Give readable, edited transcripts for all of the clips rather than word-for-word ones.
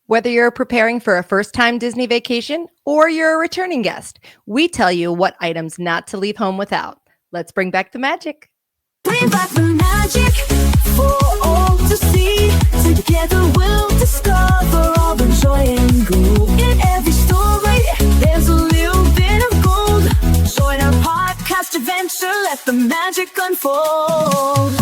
Whether you're preparing for a first-time Disney vacation or you're a returning guest, we tell you what items not to leave home without. Let's bring back the magic. Bring back the magic for all to see. Together we'll discover all the joy and glow. In every story, there's a little bit of gold. Join our podcast adventure, let the magic unfold.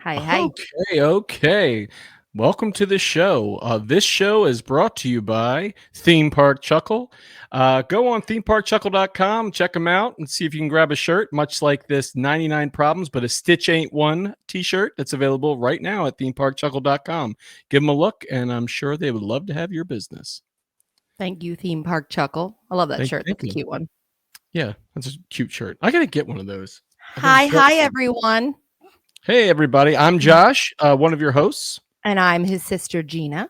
Hi. Okay. Welcome to the show. This show is brought to you by Theme Park Chuckle. Go on themeparkchuckle.com, check them out, and see if you can grab a shirt, much like this 99 Problems, but a Stitch Ain't One t-shirt that's available right now at themeparkchuckle.com. Give them a look, and I'm sure they would love to have your business. Thank you, Theme Park Chuckle. I love that shirt. That's a cute one. Yeah, that's a cute shirt. I got to get one of those. Hi, everyone. Hey, everybody. I'm Josh, one of your hosts. And I'm his sister, Gina.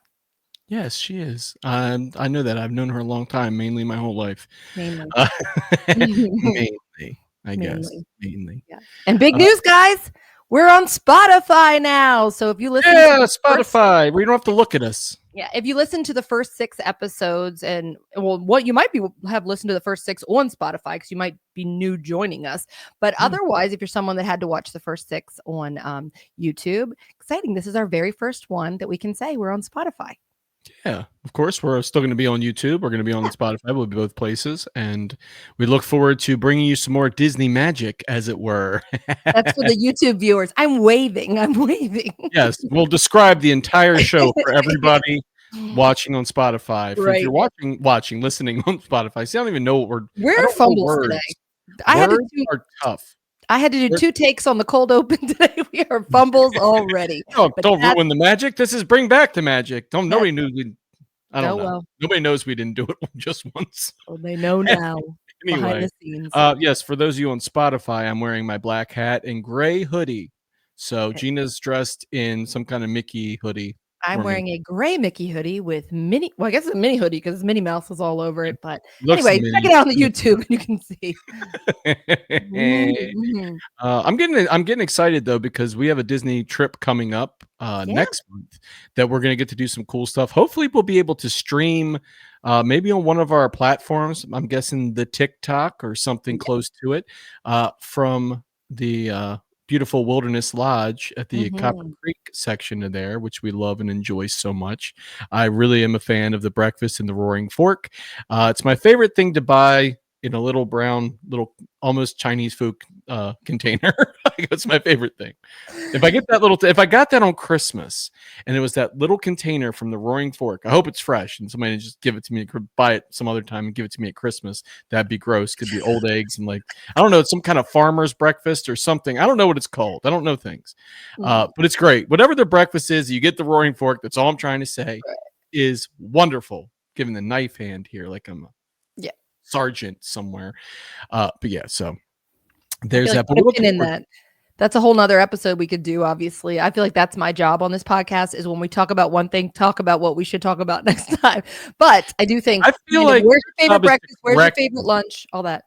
Yes, she is. I know that. I've known her a long time, mainly my whole life. Mainly. Mainly. Yeah. And big news, guys. We're on Spotify now. So if you listen to Spotify, we don't have to look at us. Yeah, if you listen to the first 6 episodes and what you might have listened to the first 6 on Spotify because you might be new joining us. But otherwise, if you're someone that had to watch the first 6 on YouTube, exciting. This is our very first one that we can say we're on Spotify. Yeah, of course, we're still going to be on YouTube. We're going to be on Spotify. We'll be both places. And we look forward to bringing you some more Disney magic, as it were. That's for the YouTube viewers. I'm waving. Yes, we'll describe the entire show for everybody watching on Spotify. If you're listening on Spotify, see, I don't even know what we're fumbles today. Words are tough. I had to do 2 takes on the cold open today. We are fumbles already. Don't ruin the magic. This is bring back the magic. Nobody knew. I don't know. Well. Nobody knows we didn't do it just once. Well, they know now. Anyway, behind the scenes. Yes, for those of you on Spotify, I'm wearing my black hat and gray hoodie. So Gina's dressed in some kind of Mickey hoodie. I'm wearing a gray Mickey hoodie with Minnie. Well, I guess it's a Minnie hoodie because Minnie Mouse is all over it. But anyway, check it out on the YouTube and you can see. I'm getting excited though because we have a Disney trip coming up next month that we're going to get to do some cool stuff. Hopefully, we'll be able to stream maybe on one of our platforms. I'm guessing the TikTok or something close to it from the beautiful Wilderness Lodge at the Copper Creek section of there, which we love and enjoy so much. I really am a fan of the breakfast in the Roaring Fork. It's my favorite thing to buy in a little brown, almost Chinese food container. It's my favorite thing. If I get that if I got that on Christmas and it was that little container from the Roaring Fork, I hope it's fresh and somebody just give it to me, buy it some other time and give it to me at Christmas. That'd be gross. Could be old eggs and I don't know, it's some kind of farmer's breakfast or something. I don't know what it's called. I don't know things, but it's great. Whatever the breakfast is, you get the Roaring Fork. That's all I'm trying to say is wonderful. Giving the knife hand here, like I'm a sergeant somewhere. But yeah, so there's that. That's a whole nother episode we could do. Obviously, I feel like that's my job on this podcast is when we talk about one thing, talk about what we should talk about next time. But I do think, I feel like where's your favorite breakfast? Where's your favorite lunch? All that.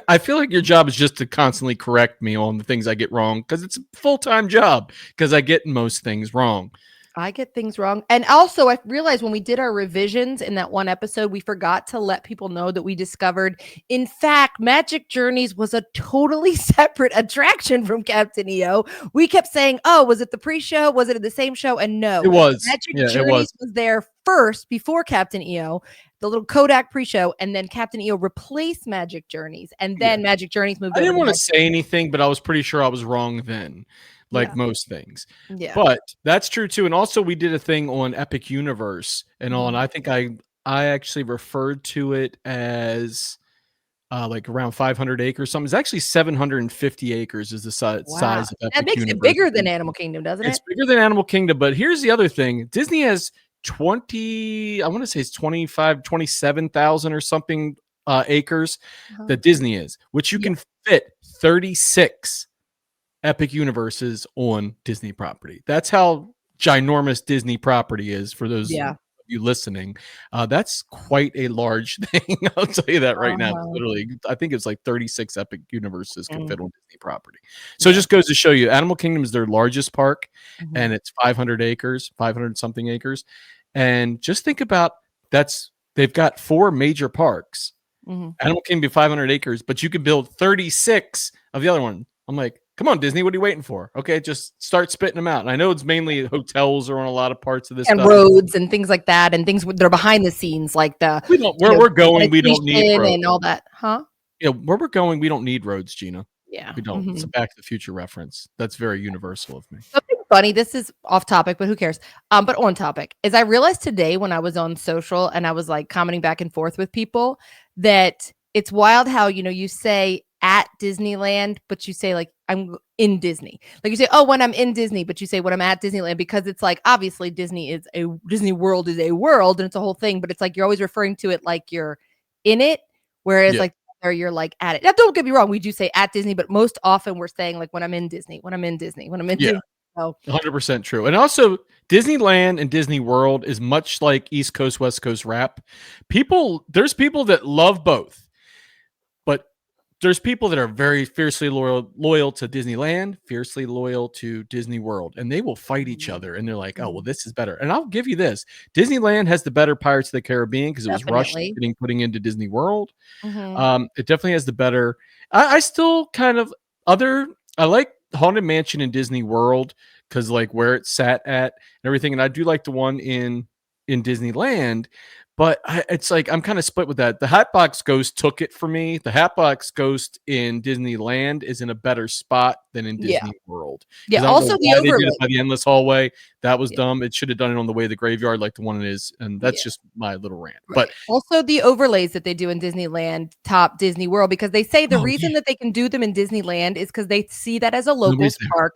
I feel like your job is just to constantly correct me on the things I get wrong because it's a full-time job because I get most things wrong. I get things wrong. And also, I realized when we did our revisions in that one episode, we forgot to let people know that we discovered, in fact, Magic Journeys was a totally separate attraction from Captain EO. We kept saying, oh, was it the pre-show? Was it the same show? And no. It was. Magic Journeys was there first before Captain EO, the little Kodak pre-show, and then Captain EO replaced Magic Journeys. And then Magic Journeys moved over. I didn't want to say anything, but I was pretty sure I was wrong then. Most things. Yeah. But that's true too. And also we did a thing on Epic Universe and all, and I think I actually referred to it as around 500 acres. Something. It's actually 750 acres is the size of Epic That makes Universe. It bigger than Animal Kingdom, doesn't it? It's bigger than Animal Kingdom, but here's the other thing. Disney has 27,000 or something acres that Disney is, which you can fit 36 Epic Universes on Disney property. That's how ginormous Disney property is for those of you listening. That's quite a large thing. I'll tell you that right now. Uh-huh. Literally, I think it's like 36 Epic Universes could fit Mm, on Disney property. So it yeah. just goes to show you, Animal Kingdom is their largest park, Mhm. and it's 500 acres, 500 something acres. And just think about they've got 4 major parks. Mhm. Animal Kingdom be 500 acres, but you could build 36 of the other one. I'm like, come on, Disney, what are you waiting for? Okay, just start spitting them out. And I know it's mainly hotels are on a lot of parts of this And stuff. roads and things like that, and things that are behind the scenes, like the, We don't where we're going, we don't need sanitation roads. and all that. Huh? Yeah, where we're going, we don't need roads, Gina. Yeah. We don't. It's a Mhm. Back to the Future reference. That's very universal of me. Something funny, this is off topic, but who cares? But on topic, is I realized today when I was on social and I was like commenting back and forth with people that it's wild how, you say at Disneyland, but you say like I'm in Disney. Like you say, oh, when I'm in Disney, but you say when I'm at Disneyland, because it's like obviously Disney World is a world and it's a whole thing, but it's like you're always referring to it like you're in it, whereas Yeah. like or you're like at it. Now, don't get me wrong, we do say at Disney, but most often we're saying like when I'm in Disney, when I'm in Disney, when I'm in Yeah. Disney. So 100% true. And also, Disneyland and Disney World is much like East Coast, West Coast rap. There's people that love both, but there's people that are very fiercely loyal to Disneyland, fiercely loyal to Disney World, and they will fight each other. And they're like, "Oh, well, this is better." And I'll give you this: Disneyland has the better Pirates of the Caribbean because it was rushed definitely. putting into Disney World. Mhm. It definitely has the better. I still kind of other. I like Haunted Mansion in Disney World because like where it's sat at and everything, and I do like the one in Disneyland. But it's like I'm kind of split with that. The Hatbox Ghost took it for me. The Hatbox Ghost in Disneyland is in a better spot than in Yeah. Disney World Yeah, because I don't know also the why they did overlay. it by the endless hallway. That was Yeah, dumb. It should have done it on the way to the graveyard like the one it is, and that's yeah, just my little rant. But right. Also the overlays that they do in Disneyland top Disney World, because they say the oh yeah, reason that they can do them in Disneyland is because they see that as a nobody's locals there. park,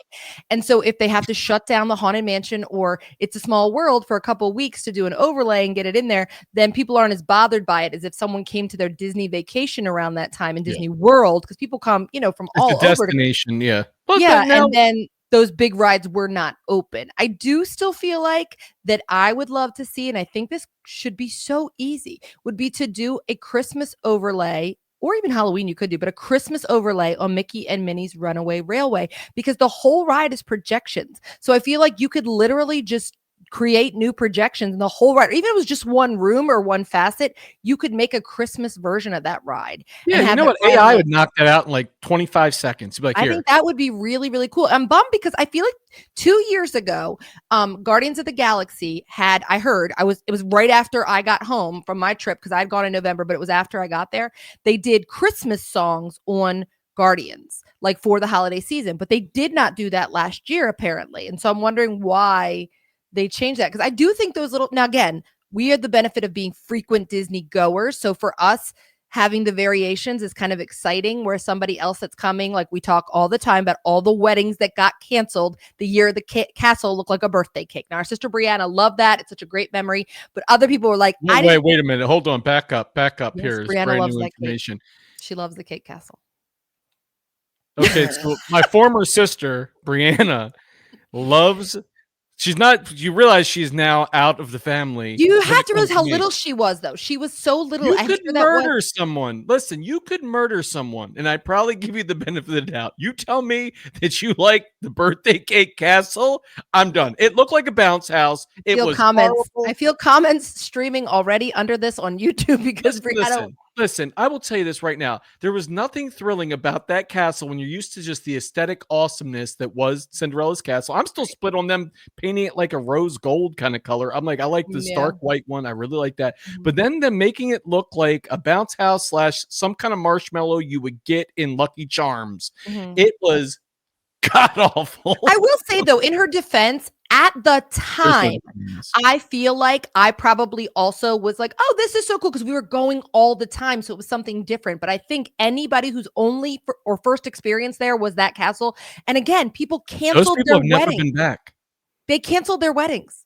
and so if they have to shut down the Haunted Mansion or It's a Small World for a couple weeks to do an overlay and get it in there, then people aren't as bothered by it as if someone came to their Disney vacation around that time in Yeah, Disney World, because people come, from it's a all over to. destination. Yeah, but Yeah, then now and then those big rides were not open. I do still feel like that I would love to see, and I think this should be so easy, would be to do a Christmas overlay, or even Halloween you could do, but a Christmas overlay on Mickey and Minnie's Runaway Railway, because the whole ride is projections. So I feel like you could literally just create new projections in the whole ride. Or even if it was just one room or one facet, you could make a Christmas version of that ride yeah, and you have know it what? ride AI like. would knock that out in like 25 seconds. Be like, I here, think that would be really, really cool. I'm bummed because I feel like 2 years ago, Guardians of the Galaxy it was right after I got home from my trip because I'd gone in November, but it was after I got there. They did Christmas songs on Guardians, like for the holiday season, but they did not do that last year, apparently. And so I'm wondering why they changed that. Because I do think those little, now again, we had the benefit of being frequent Disney goers. So for us, having the variations is kind of exciting, where somebody else that's coming, like we talk all the time about all the weddings that got canceled the year the castle looked like a birthday cake. Now our sister Brianna loved that. It's such a great memory, but other people were like, I didn't. wait a minute, hold on, back up Yes, here is Brianna brand loves new that cake. information. She loves the cake castle. Okay, so my former sister Brianna loves. She's not. You realize she's now out of the family. You when have it to comes realize how me. little she was, though. She was so little. You I'm could sure that was. murder someone. Listen, you could murder someone, and I probably give you the benefit of the doubt. You tell me that you like the birthday cake castle, I'm done. It looked like a bounce house. It Feel was comments. horrible. I feel comments streaming already under this on YouTube because Brianna. Listen, I will tell you this right now. There was nothing thrilling about that castle when you're used to just the aesthetic awesomeness that was Cinderella's castle. I'm still split on them painting it like a rose gold kind of color. I'm like, I like the Yeah. stark white one. I really like that. Mhm. But then them making it look like a bounce house / some kind of marshmallow you would get in Lucky Charms. Mhm. It was god awful. I will say though, in her defense, at the time, I feel like I probably also was like, oh, this is so cool because we were going all the time. So it was something different. But I think anybody who's only or first experience there was that castle. And again, people Those canceled people their have never wedding. been back. They canceled their weddings.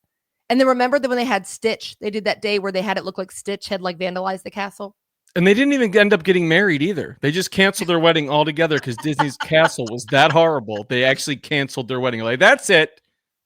And then remember that when they had Stitch, they did that day where they had it look like Stitch had like vandalized the castle. And they didn't even end up getting married either. They just canceled their wedding altogether because Disney's castle was that horrible. They actually canceled their wedding. Like, that's it.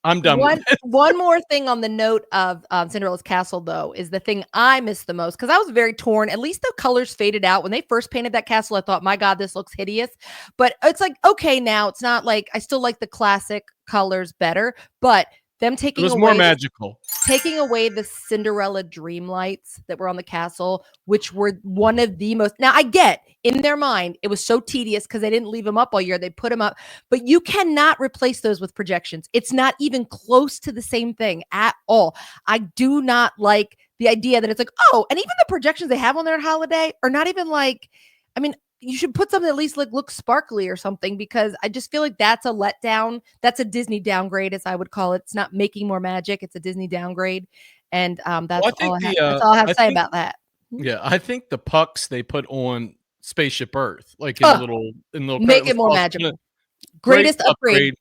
I'm done with it. One more thing on the note of Cinderella's castle, though, is the thing I miss the most because I was very torn. At least the colors faded out when they first painted that castle. I thought, my God, this looks hideous. But it's like, okay, now it's not like I still like the classic colors better, but them It was more magical. taking away the Cinderella dream lights that were on the castle, which were one of the most. Now, I get in their mind, it was so tedious because they didn't leave them up all year. They put them up, but you cannot replace those with projections. It's not even close to the same thing at all. I do not like the idea that it's like, oh, and even the projections they have on their holiday are not even like, I mean, you should put something that at least like looks sparkly or something because I just feel like that's a letdown. That's a Disney downgrade, as I would call it. It's not making more magic. It's a Disney downgrade. And that's all I have to say about that. Yeah, I think the pucks they put on Spaceship Earth, like in little make it more magical. Greatest upgrade.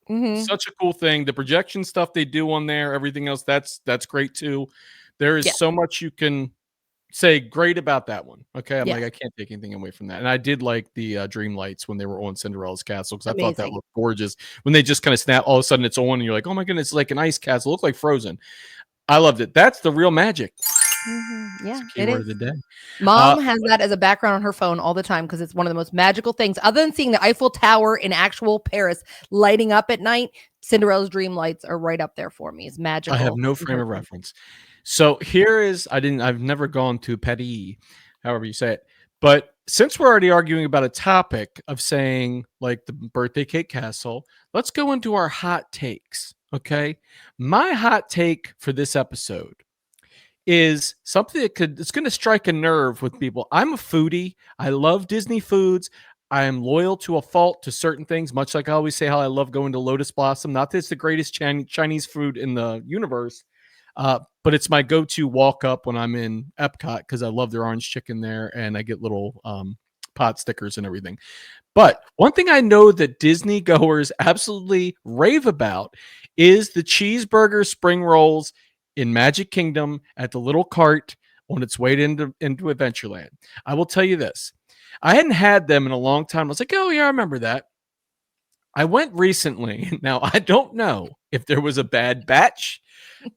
Such a cool thing. The projection stuff they do on there, everything else, that's great too. There is so much you can say great about that one. Okay, I'm like, I can't take anything away from that. And I did like the dream lights when they were on Cinderella's castle because I thought that looked gorgeous. When they just kind of snap, all of a sudden it's on, and you're like, oh my goodness, it's like an ice castle. It looked like Frozen. I loved it. That's the real magic. Yeah, it is. Of the day. Mom has that as a background on her phone all the time because it's one of the most magical things. Other than seeing the Eiffel Tower in actual Paris lighting up at night, Cinderella's dream lights are right up there for me. It's magical. I have no frame of reference. So here is, I've never gone to Paris, however you say it. But since we're already arguing about a topic of saying like the birthday cake castle, let's go into our hot takes. Okay. My hot take for this episode is something that it's going to strike a nerve with people. I'm a foodie. I love Disney foods. I am loyal to a fault to certain things, much like I always say how I love going to Lotus Blossom. Not that it's the greatest Chinese food in the universe, but it's my go-to walk up when I'm in Epcot because I love their orange chicken there and I get little pot stickers and everything. But one thing I know that Disney goers absolutely rave about is the cheeseburger spring rolls in Magic Kingdom at the little cart on its way into Adventureland. I will tell you this. I hadn't had them in a long time. I was like, oh, yeah, I remember that. I went recently. Now, I don't know if there was a bad batch,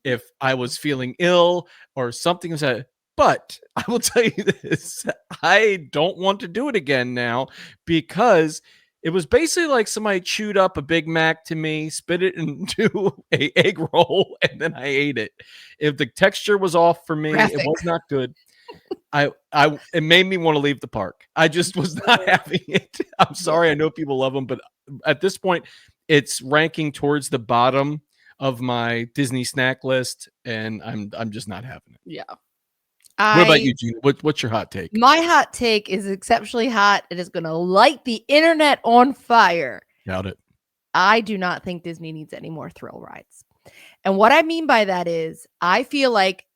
if I was feeling ill or something was that. But I will tell you this. I don't want to do it again now because it was basically like somebody chewed up a Big Mac to me, spit it into a egg roll, and then I ate it. If the texture was off for me, it was not good. It made me want to leave the park. I just was not having it. I'm sorry. I know people love them, but at this point, it's ranking towards the bottom of my Disney snack list, and I'm just not having it. Yeah. What about you, Gina? What's your hot take? My hot take is exceptionally hot. It is going to light the internet on fire. Doubt it. I do not think Disney needs any more thrill rides. And what I mean by that is I feel like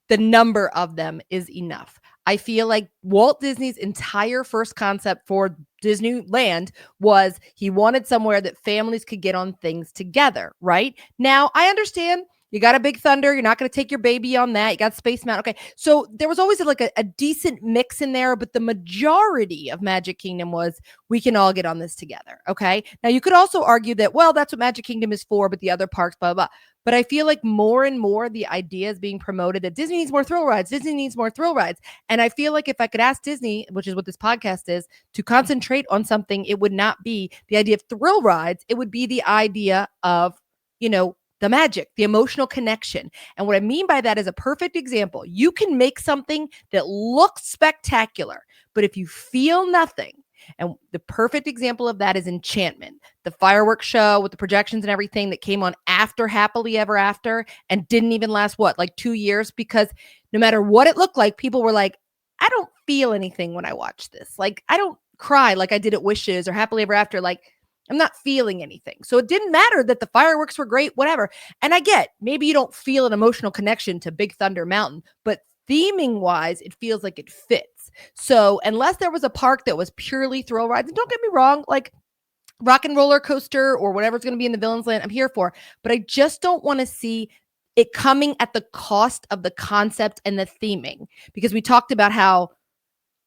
the number of them is enough. I feel like Walt Disney's entire first concept for Disneyland was he wanted somewhere that families could get on things together, right? Now, I understand you got a Big Thunder. You're not going to take your baby on that. You got Space Mountain. Okay. So there was always like a decent mix in there, but the majority of Magic Kingdom was we can all get on this together. Okay. Now you could also argue that, well, that's what Magic Kingdom is for, but the other parks, blah, blah, blah. But I feel like more and more the idea is being promoted that Disney needs more thrill rides. Disney needs more thrill rides. And I feel like if I could ask Disney, which is what this podcast is, to concentrate on something, it would not be the idea of thrill rides. It would be the idea of, the magic, the emotional connection. And what I mean by that is a perfect example. You can make something that looks spectacular, but if you feel nothing, and the perfect example of that is Enchantment, the fireworks show with the projections and everything that came on after Happily Ever After and didn't even last, 2 years? Because no matter what it looked like, people were like, I don't feel anything when I watch this. Like, I don't cry like I did at Wishes or Happily Ever After. Like, I'm not feeling anything. So it didn't matter that the fireworks were great, whatever. And I get, maybe you don't feel an emotional connection to Big Thunder Mountain, but theming wise, it feels like it fits. So unless there was a park that was purely thrill rides, and don't get me wrong, like Rock and Roller Coaster or whatever's going to be in the Villains Land, I'm here for, but I just don't want to see it coming at the cost of the concept and the theming, because we talked about how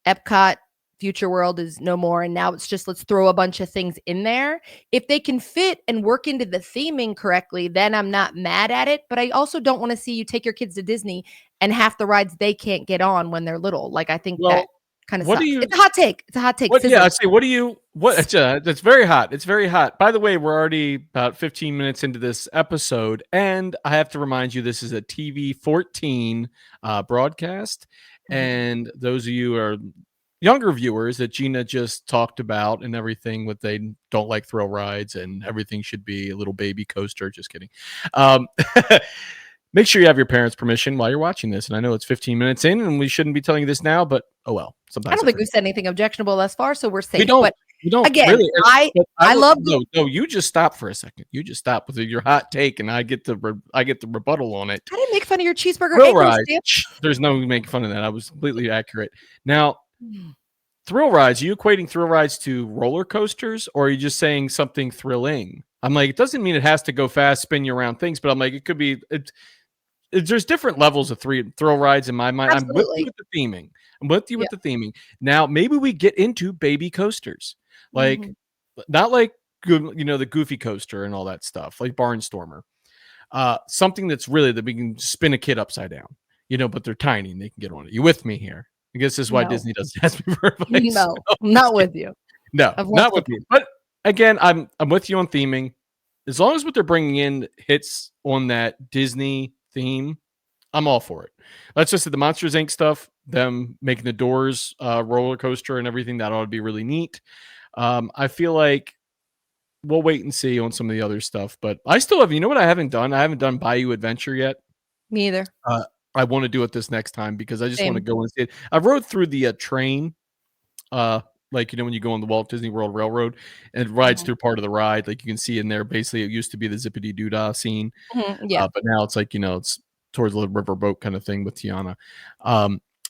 Epcot Future World is no more, and now it's just let's throw a bunch of things in there. If they can fit and work into the theming correctly, then I'm not mad at it. But I also don't want to see you take your kids to Disney and half the rides they can't get on when they're little. Like, I think that Well, kind of what do sucks. you It's a hot take. It's a hot take. what yeah, Sizzling. I say what do you what it's very hot. It's very hot. By the way, we're already about 15 minutes into this episode, and I have to remind you this is a TV 14 broadcast. Mhm. And those of you who are younger viewers that Gina just talked about and everything, what they don't like thrill rides and everything should be a little baby coaster. Just kidding. Um, make sure you have your parents' permission while you're watching this. And I know it's 15 minutes in, and we shouldn't be telling you this now, but oh well. I Sometimes don't think we've said anything objectionable thus far, so we're safe. we don't. But You don't again, really. But I will- love no. You just stop for a second. You just stop with your hot take, and I get the rebuttal on it. I didn't make fun of your cheeseburger Thrill egg roll rides. stamp. There's no making fun of that. I was completely accurate. Now, thrill rides. Are you equating thrill rides to roller coasters, or are you just saying something thrilling? I'm like, it doesn't mean it has to go fast, spin you around things, but I'm like, it could be. There's different levels of thrill rides in my mind. I'm with you Absolutely. with the theming. I'm with you Yeah. with the theming. Now, maybe we get into baby coasters, like Mhm. not like the Goofy coaster and all that stuff, like Barnstormer. Something that's really that we can spin a kid upside down, but they're tiny and they can get on it. You with me here? I guess this is why No. Disney doesn't ask me for advice. No, I'm not with you. No, I've not lost with the you. But again, I'm with you on theming. As long as what they're bringing in hits on that Disney theme, I'm all for it. Let's just say the Monsters Inc. stuff, them making the Doors roller coaster and everything, that ought to be really neat. I feel like we'll wait and see on some of the other stuff, but I still have, what I haven't done? I haven't done Bayou Adventure yet. Me either. I want to do it this next time because I just want to Same. go and see it. I rode through the train, like when you go on the Walt Disney World Railroad and it rides Mhm. through part of the ride, like you can see in there. Basically, it used to be the Zippity Doodah scene, Yeah. but now it's like it's towards the riverboat kind of thing with Tiana.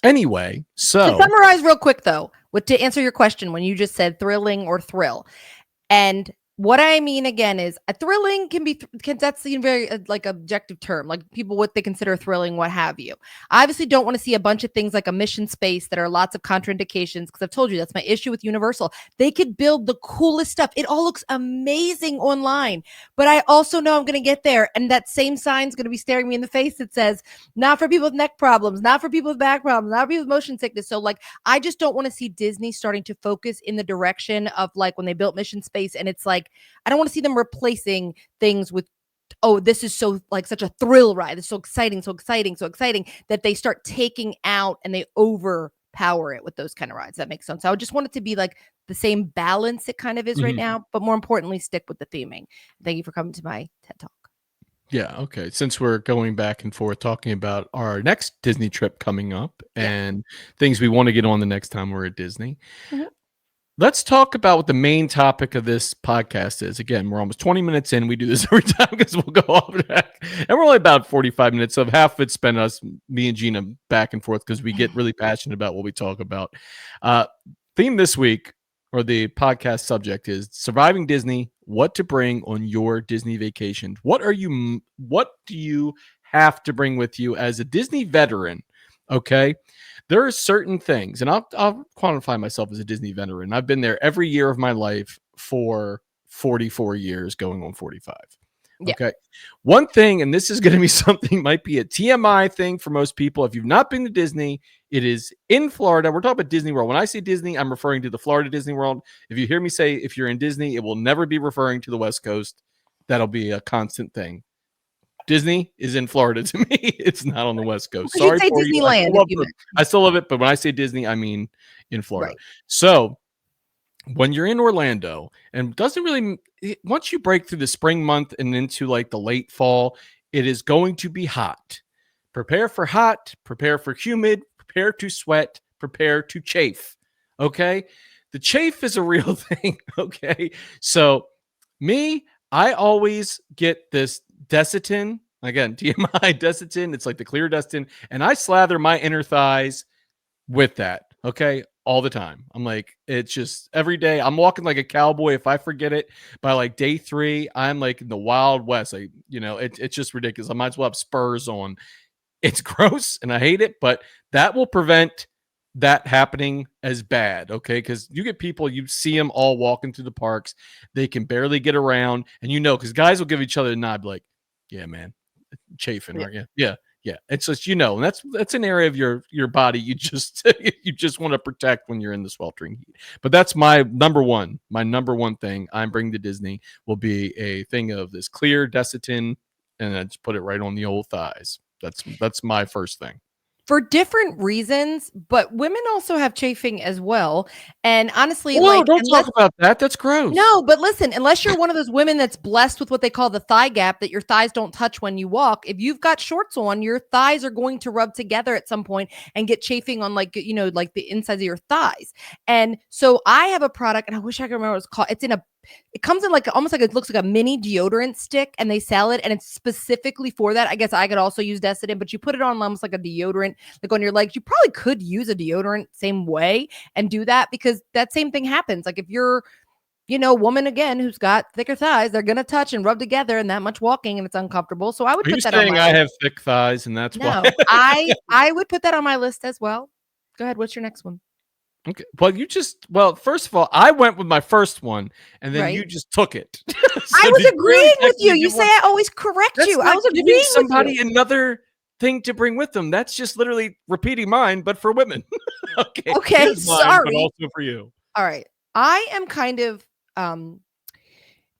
Anyway, To so summarize real quick though, to answer your question when you just said thrilling or thrill, and what I mean again is a thrilling can be that's the very like objective term, like people what they consider thrilling, what have you. I obviously don't want to see a bunch of things like a mission space that are lots of contraindications because I've told you that's my issue with Universal. They could build the coolest stuff. It all looks amazing online, but I also know I'm going to get there and that same sign's going to be staring me in the face that says not for people with neck problems, not for people with back problems, not for people with motion sickness. So like I just don't want to see Disney starting to focus in the direction of like when they built Mission Space and it's like I don't want to see them replacing things with, oh, this is so like such a thrill ride. It's so exciting, so exciting, so exciting that they start taking out and they overpower it with those kind of rides. That makes sense. I would just want it to be like the same balance it kind of is right now, but more importantly, stick with the theming. Thank you for coming to my TED Talk. yeah, okay. Since we're going back and forth talking about our next Disney trip coming up and things we want to get on the next time we're at Disney, Mhm. let's talk about what the main topic of this podcast is. Again, we're almost 20 minutes in. We do this every time because we'll go off track. And we're only about 45 minutes of half of it spent me and Gina back and forth because we get really passionate about what we talk about. Theme this week, or the podcast subject, is surviving Disney, what to bring on your Disney vacation. What do you have to bring with you as a Disney veteran? Okay. There are certain things, and I'll quantify myself as a Disney veteran. I've been there every year of my life for 44 years, going on 45. Yeah. Okay. One thing, and this is going to be something, might be a TMI thing for most people. If you've not been to Disney, it is in Florida. We're talking about Disney World. When I say Disney, I'm referring to the Florida Disney World. If you hear me say if you're in Disney, it will never be referring to the West Coast. That'll be a constant thing. Disney is in Florida to me. It's not on the West Coast. Well, Sorry you'd say for you. Disneyland if you meant. I still love it, but when I say Disney, I mean in Florida. Right. So when you're in Orlando, and doesn't really, once you break through the spring month and into like the late fall, it is going to be hot. Prepare for hot, prepare for humid, prepare to sweat, prepare to chafe. Okay. The chafe is a real thing. Okay. So I always get this Desitin, again, TMI Desitin. It's like the clear Desitin, and I slather my inner thighs with that. Okay, all the time. I'm like, it's just every day. I'm walking like a cowboy. If I forget it by like day 3, I'm like in the Wild West. It's just ridiculous. I might as well have spurs on. It's gross and I hate it, but that will prevent that happening as bad, okay? Because you get people, you see them all walking through the parks, they can barely get around, and because guys will give each other a nod, like, "Yeah, man, chafing, Yeah. aren't you?" Yeah, yeah. It's just and that's an area of your body you just you just want to protect when you're in the sweltering heat. But that's my number one. My number one thing I'm bringing to Disney will be a thing of this clear Desitin, and I just put it right on the old thighs. That's my first thing. For different reasons, but women also have chafing as well. And honestly, Whoa! like, Don't unless talk about that. That's gross. no, but listen, unless you're one of those women that's blessed with what they call the thigh gap, that your thighs don't touch when you walk, if you've got shorts on, your thighs are going to rub together at some point and get chafing on, like, like the insides of your thighs. And so I have a product, and I wish I could remember what it's called. It comes in like almost like, it looks like a mini deodorant stick, and they sell it, and it's specifically for that. I guess I could also use Desitin, but you put it on almost like a deodorant, like on your legs. You probably could use a deodorant same way and do that, because that same thing happens. Like, if you're woman again who's got thicker thighs, they're gonna touch and rub together and that much walking, and it's uncomfortable. So I would Are you put that on saying my I list. have thick thighs and that's why? No, I would put that on my list as well. Go ahead. What's your next one? Okay. Well, first of all, I went with my first one, and then you Right. just took it. I So was did you really agreeing with you. technically You give say one? I always correct That's you. I not was giving agreeing with somebody you. another thing to bring with them. That's just literally repeating mine, but for women. Okay, Okay, here's mine, but sorry. also for you. All right. I am kind of um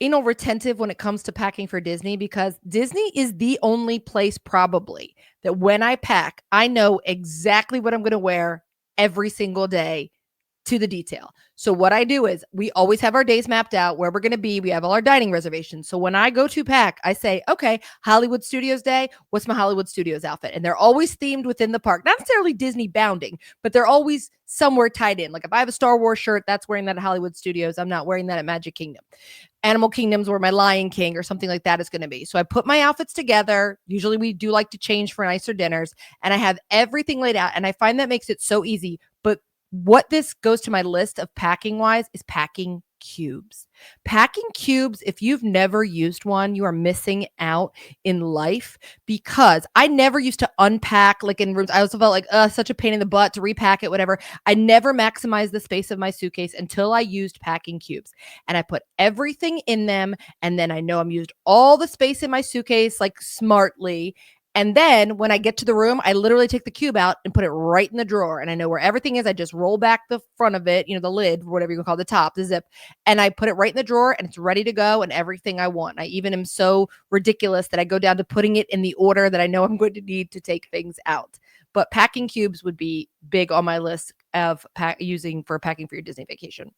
anal retentive when it comes to packing for Disney, because Disney is the only place probably that when I pack, I know exactly what I'm going to wear every single day to the detail. So what I do is, we always have our days mapped out where we're going to be. We have all our dining reservations. So when I go to pack, I say, okay, Hollywood Studios Day, what's my Hollywood Studios outfit? And they're always themed within the park, not necessarily Disney bounding, but they're always somewhere tied in. Like, if I have a Star Wars shirt, that's wearing that at Hollywood Studios. I'm not wearing that at Magic Kingdom. Animal Kingdoms, where my Lion King or something like that is going to be. So I put my outfits together. Usually we do like to change for nicer dinners, and I have everything laid out. And I find that makes it so easy. But what this goes to my list of packing wise is packing cubes. Packing cubes, if you've never used one, you are missing out in life, because I never used to unpack like in rooms. I also felt like such a pain in the butt to repack it, whatever. I never maximized the space of my suitcase until I used packing cubes, and I put everything in them, and then I know I'm used all the space in my suitcase like smartly. And then when I get to the room, I literally take the cube out and put it right in the drawer. And I know where everything is. I just roll back the front of it, the lid, whatever you can call the top, the zip, and I put it right in the drawer, and it's ready to go, and everything I want. I even am so ridiculous that I go down to putting it in the order that I know I'm going to need to take things out. But packing cubes would be big on my list of using for packing for your Disney vacation.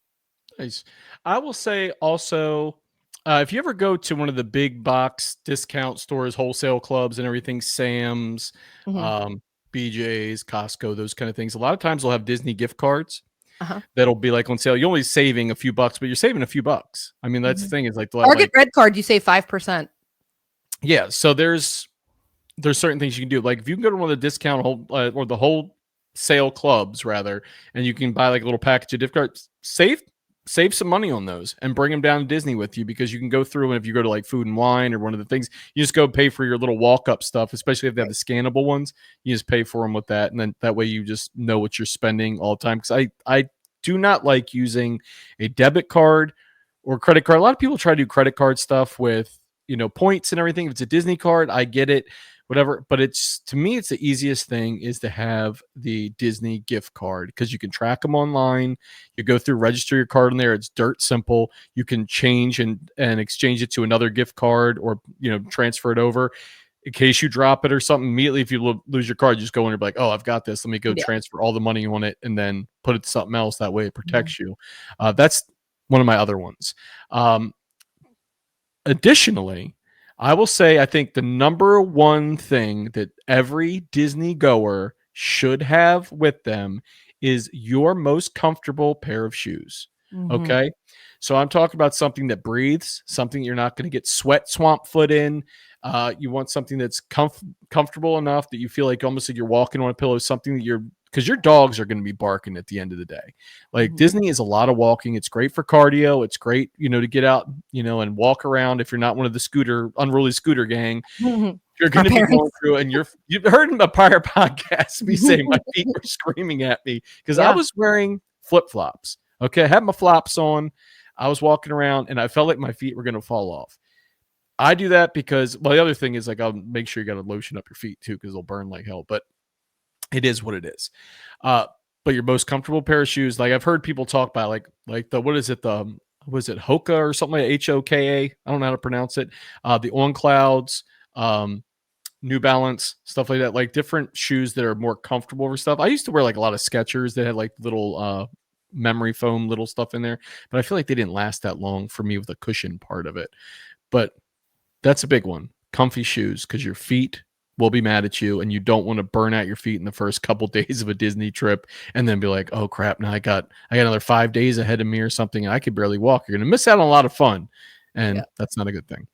Nice. I will say also, if you ever go to one of the big box discount stores, wholesale clubs, and everything, Sam's, Mhm. um, BJ's, Costco, those kind of things, a lot of times they'll have Disney gift cards Uh-huh. that'll be like on sale. You're only saving a few bucks, but you're saving a few bucks. I mean, that's the Mhm. thing, is like they'll have Target like, Red Card, you save 5%. yeah. So there's certain things you can do. Like if you can go to one of the discount or the whole sale clubs rather, and you can buy like a little package of gift cards, save some money on those and bring them down to Disney with you, because you can go through, and if you go to like Food and Wine or one of the things, you just go pay for your little walk up stuff, especially if they have the scannable ones. You just pay for them with that, and then that way you just know what you're spending all the time. Because I do not like using a debit card or credit card. A lot of people try to do credit card stuff with points and everything. If it's a Disney card, I get it, whatever. But it's, to me, it's the easiest thing is to have the Disney gift card, because you can track them online. You go through, register your card in there. It's dirt simple. You can change and exchange it to another gift card, or transfer it over in case you drop it or something. Immediately, if you lose your card, you just go in and be like, oh, I've got this. Let me go Yeah. transfer all the money on it and then put it to something else. That way it protects Mhm. you. That's one of my other ones. Additionally, I will say I think the number one thing that every Disney goer should have with them is your most comfortable pair of shoes. Mhm. Okay. So I'm talking about something that breathes, something you're not going to get sweat swamp foot in. You want something that's comfortable enough that you feel like almost like you're walking on a pillow, something that you're because your dogs are going to be barking at the end of the day. Like Mhm. Disney is a lot of walking. It's great for cardio. It's great, to get out, and walk around. If you're not one of the unruly scooter gang, Mhm. you're Our going to be parents. going through, and you've heard in a prior podcast me say my feet were screaming at me because I Yeah. was wearing flip flops. Okay, I had my flops on. I was walking around, and I felt like my feet were going to fall off. I do that because, well, the other thing is like I'll make sure you got to lotion up your feet too because they'll burn like hell. But it is what it is. Uh, but your most comfortable pair of shoes, like I've heard people talk about, like the what is it the was it Hoka or something like HOKA? I don't know how to pronounce it. The On Clouds, New Balance, stuff like that, like different shoes that are more comfortable for stuff. I used to wear like a lot of Skechers that had like little memory foam little stuff in there, but I feel like they didn't last that long for me with the cushion part of it. But that's a big one. Comfy shoes, because your feet will be mad at you and you don't want to burn out your feet in the first couple days of a Disney trip and then be like, oh crap, now I got another 5 days ahead of me or something. And I could barely walk. You're gonna miss out on a lot of fun. And Yeah. that's not a good thing.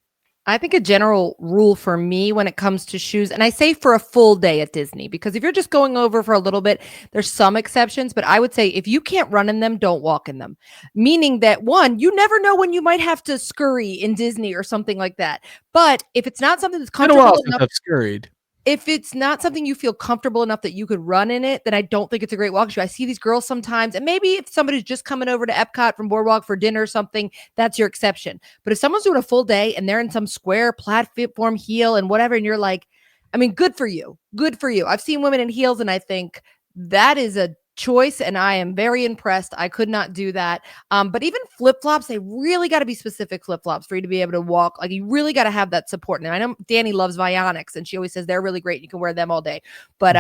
I think a general rule for me when it comes to shoes, and I say for a full day at Disney, because if you're just going over for a little bit, there's some exceptions, but I would say if you can't run in them, don't walk in them. Meaning that one, you never know when you might have to scurry in Disney or something like that. But if it's not something that's It's been a while comfortable since enough, I've scurried. if it's not something you feel comfortable enough that you could run in it, then I don't think it's a great walk shoe. I see these girls sometimes, and maybe if somebody's just coming over to Epcot from Boardwalk for dinner or something, that's your exception. But if someone's doing a full day and they're in some square platform heel and whatever, and you're like, I mean, good for you. Good for you. I've seen women in heels, and I think that is a choice, and I am very impressed. I could not do that. But even flip-flops, they really got to be specific flip-flops for you to be able to walk. Like, you really got to have that support. And I know Danny loves Vionics, and she always says they're really great. You can wear them all day. But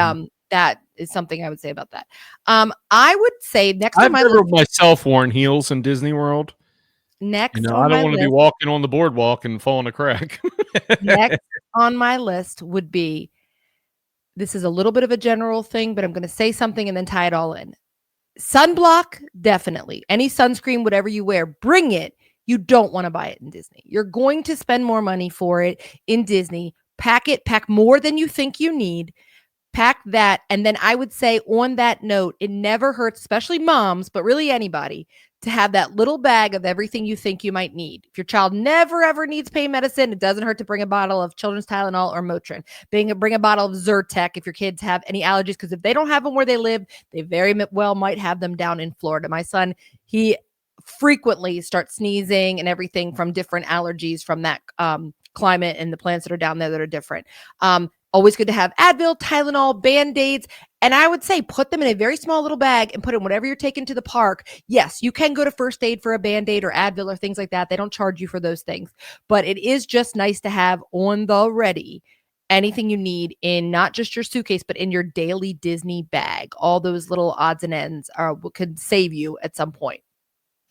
that is something I would say about that. I would say next on I've my never list. myself worn heels in Disney World. Next I on don't my want to be list. walking on the boardwalk and falling a crack. Next on my list would be, this is a little bit of a general thing, but I'm going to say something and then tie it all in. Sunblock, definitely. Any sunscreen, whatever you wear, bring it. You don't want to buy it in Disney. You're going to spend more money for it in Disney. Pack more than you think you need. Pack that. And then I would say on that note, it never hurts, especially moms, but really anybody, to have that little bag of everything you think you might need. If your child never ever needs pain medicine, it doesn't hurt to bring a bottle of children's Tylenol or Motrin. Bring a bottle of Zyrtec if your kids have any allergies, because if they don't have them where they live, they very well might have them down in Florida. My son, he frequently starts sneezing and everything from different allergies from that climate and the plants that are down there that are different. Always good to have Advil, Tylenol, Band-Aids. And I would say put them in a very small little bag and put them whenever you're taken to the park. Yes, you can go to first aid for a Band-Aid or Advil or things like that. They don't charge you for those things. But it is just nice to have on the ready anything you need in not just your suitcase, but in your daily Disney bag. All those little odds and ends could save you at some point.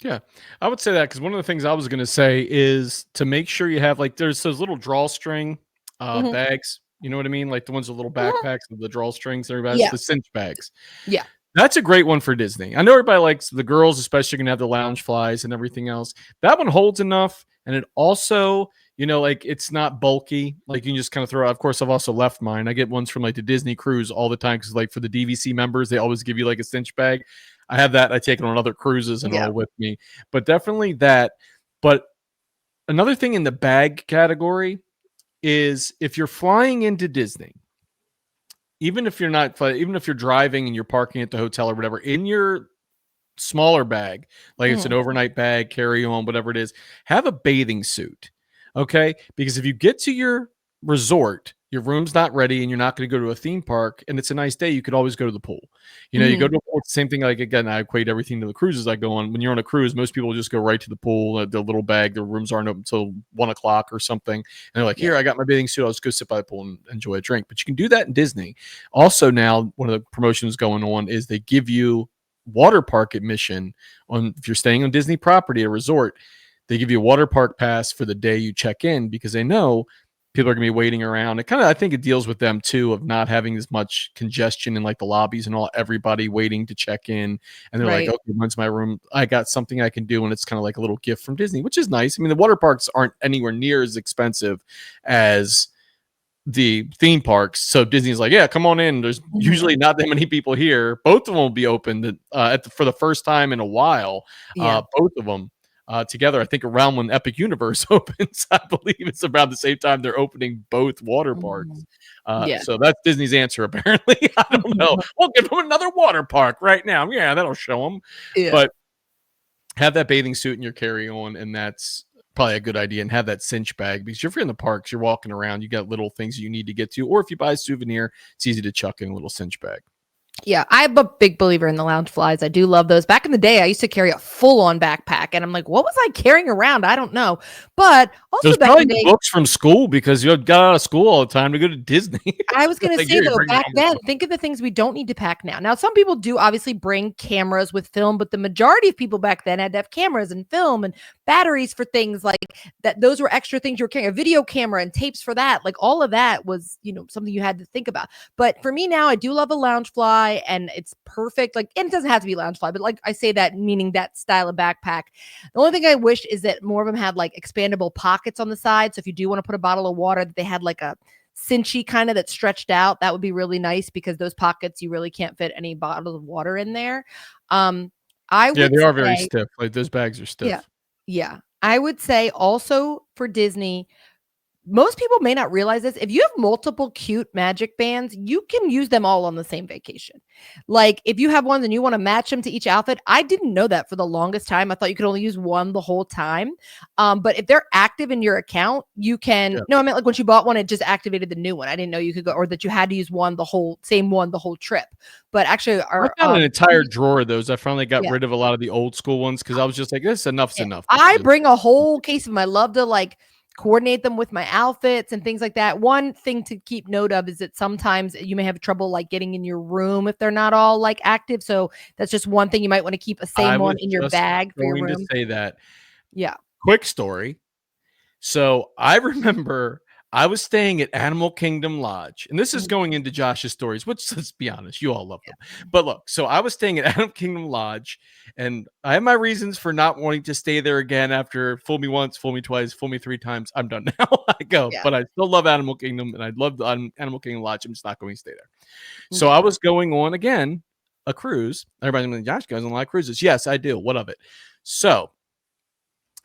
Yeah, I would say that because one of the things I was going to say is to make sure you have, like, there's those little drawstring bags. You know what I mean? Like the ones with little backpacks with the drawstrings. Everybody has Yeah. the cinch bags. Yeah. That's a great one for Disney. I know everybody likes the girls, especially, going to have the lounge flies and everything else. That one holds enough. And it also, like it's not bulky. Like you can just kind of throw out. Of course, I've also left mine. I get ones from like the Disney cruise all the time because like for the DVC members, they always give you like a cinch bag. I have that. I take it on other cruises and all with me. But definitely that. But another thing in the bag category is if you're flying into Disney, even if you're driving and you're parking at the hotel or whatever, in your smaller bag, like it's an overnight bag, carry on, whatever it is, have a bathing suit. Okay. Because if you get to your resort, your room's not ready and you're not going to go to a theme park and it's a nice day, you could always go to the pool. You go to a pool, same thing. Like, again, I equate everything to the cruises I go on. When you're on a cruise, most people just go right to the pool, the little bag, the rooms aren't open until 1:00 or something. And they're like, here, I got my bathing suit. I'll just go sit by the pool and enjoy a drink. But you can do that in Disney. Also now, one of the promotions going on is they give you water park admission if you're staying on Disney property, a resort. They give you a water park pass for the day you check in because they know people are going to be waiting around. I think it deals with them too, of not having as much congestion in like the lobbies and all, everybody waiting to check in. And they're like, okay, when's my room? I got something I can do. And it's kind of like a little gift from Disney, which is nice. I mean, the water parks aren't anywhere near as expensive as the theme parks. So Disney's like, yeah, come on in. There's usually not that many people here. Both of them will be open for the first time in a while. Yeah. Both of them together. I think around when Epic Universe opens, I believe it's around the same time they're opening both water parks. Mhm. Yeah. So that's Disney's answer. Apparently, I don't know. We'll give them another water park right now. Yeah, that'll show them. Yeah. But have that bathing suit in your carry-on, and that's probably a good idea. And have that cinch bag, because if you're in the parks, you're walking around, you got little things you need to get to, or if you buy a souvenir, it's easy to chuck in a little cinch bag. Yeah, I'm a big believer in the lounge flies. I do love those. Back in the day, I used to carry a full-on backpack, and I'm like, what was I carrying around? I don't know. But also There's back probably in the day, books from school because you got out of school all the time to go to Disney. I was going to Like, say here, you though, bring back your then, book. think of the things we don't need to pack now. Now, some people do obviously bring cameras with film, but the majority of people back then had to have cameras and film and batteries for things like that. Those were extra things you were carrying, a video camera and tapes for that. Like all of that was, something you had to think about. But for me now, I do love a lounge fly, and it's perfect. Like, and it doesn't have to be lounge fly, but like I say that meaning that style of backpack. The only thing I wish is that more of them had like expandable pockets on the side. So if you do want to put a bottle of water, that they had like a cinchy kind of that stretched out. That would be really nice, because those pockets, you really can't fit any bottles of water in there. I Yeah, would they are very say, stiff. Like those bags are yeah, stiff. yeah. I would say also for Disney, most people may not realize this. If you have multiple cute magic bands, you can use them all on the same vacation. Like if you have ones and you want to match them to each outfit, I didn't know that for the longest time. I thought you could only use one the whole time. But if they're active in your account, you can. Yeah. No, I meant like once you bought one, it just activated the new one. I didn't know you could go, or that you had to use one the whole trip. But actually, I our found an entire drawer of those. I finally got yeah. rid of a lot of the old school ones because I was just like, this enough's Yeah. enough. I bring a whole case of them. I love to like coordinate them with my outfits and things like that. One thing to keep note of is that sometimes you may have trouble like getting in your room if they're not all like active. So that's just one thing you might want to keep a I same one was in your just bag for your going to room. say that. Yeah. Quick story. So I remember I was staying at Animal Kingdom Lodge, and this is going into Josh's stories, which, let's be honest, you all love them. But look, so I was staying at Animal Kingdom Lodge, and I have my reasons for not wanting to stay there again after fool me once, fool me twice, fool me three times. I'm done now. I go, Yeah. but I still love Animal Kingdom, and I love the Animal Kingdom Lodge. I'm just not going to stay there. So Okay. I was going on again a cruise. Everybody's like, Josh goes on a lot of cruises. Yes, I do. What of it? So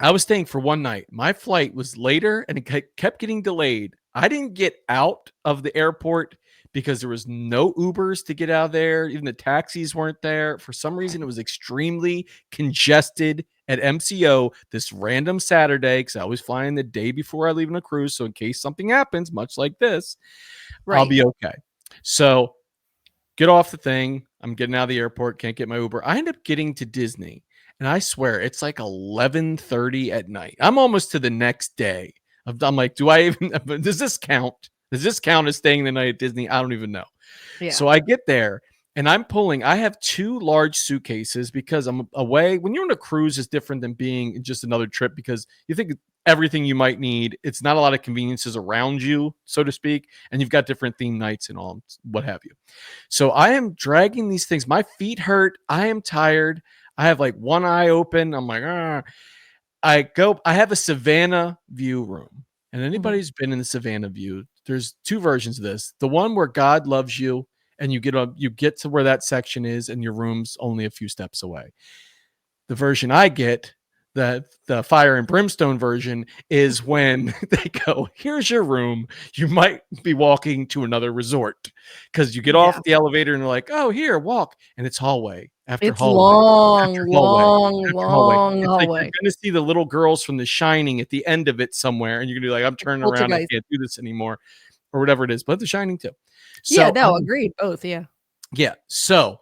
I was staying for one night. My flight was later and it kept getting delayed. I didn't get out of the airport because there was no Ubers to get out of there. Even the taxis weren't there. For some reason, it was extremely congested at MCO this random Saturday, because I was flying the day before I leave on a cruise. So in case something happens, much like this, I'll Right. be okay. So get off the thing. I'm getting out of the airport. Can't get my Uber. I end up getting to Disney. And I swear it's like 11:30 at night. I'm almost to the next day. I'm like, do I even does this count? Does this count as staying the night at Disney? I don't even know. Yeah. So I get there and I have two large suitcases because I'm away. When you're on a cruise, it's different than being just another trip, because you think everything you might need. It's not a lot of conveniences around you, so to speak. And you've got different theme nights and all, what have you. So I am dragging these things. My feet hurt. I am tired. I have like one eye open. I'm like, I have a Savannah view room. And anybody who's been in the Savannah view, there's two versions of this. The one where God loves you and you get to where that section is and your room's only a few steps away. The version I get, the fire and brimstone version, is when they go, here's your room. You might be walking to another resort, because you get off the elevator and they're like, oh, here, walk. And it's hallway after It's hallway. long, After hallway, long, after hallway. long It's like hallway. you're gonna see the little girls from The Shining at the end of it somewhere, and you're gonna be like, I'm turning around, I Poltergeist. can't do this anymore, or whatever it is. But The Shining too. Yeah, So no, agreed. Both, yeah. yeah. So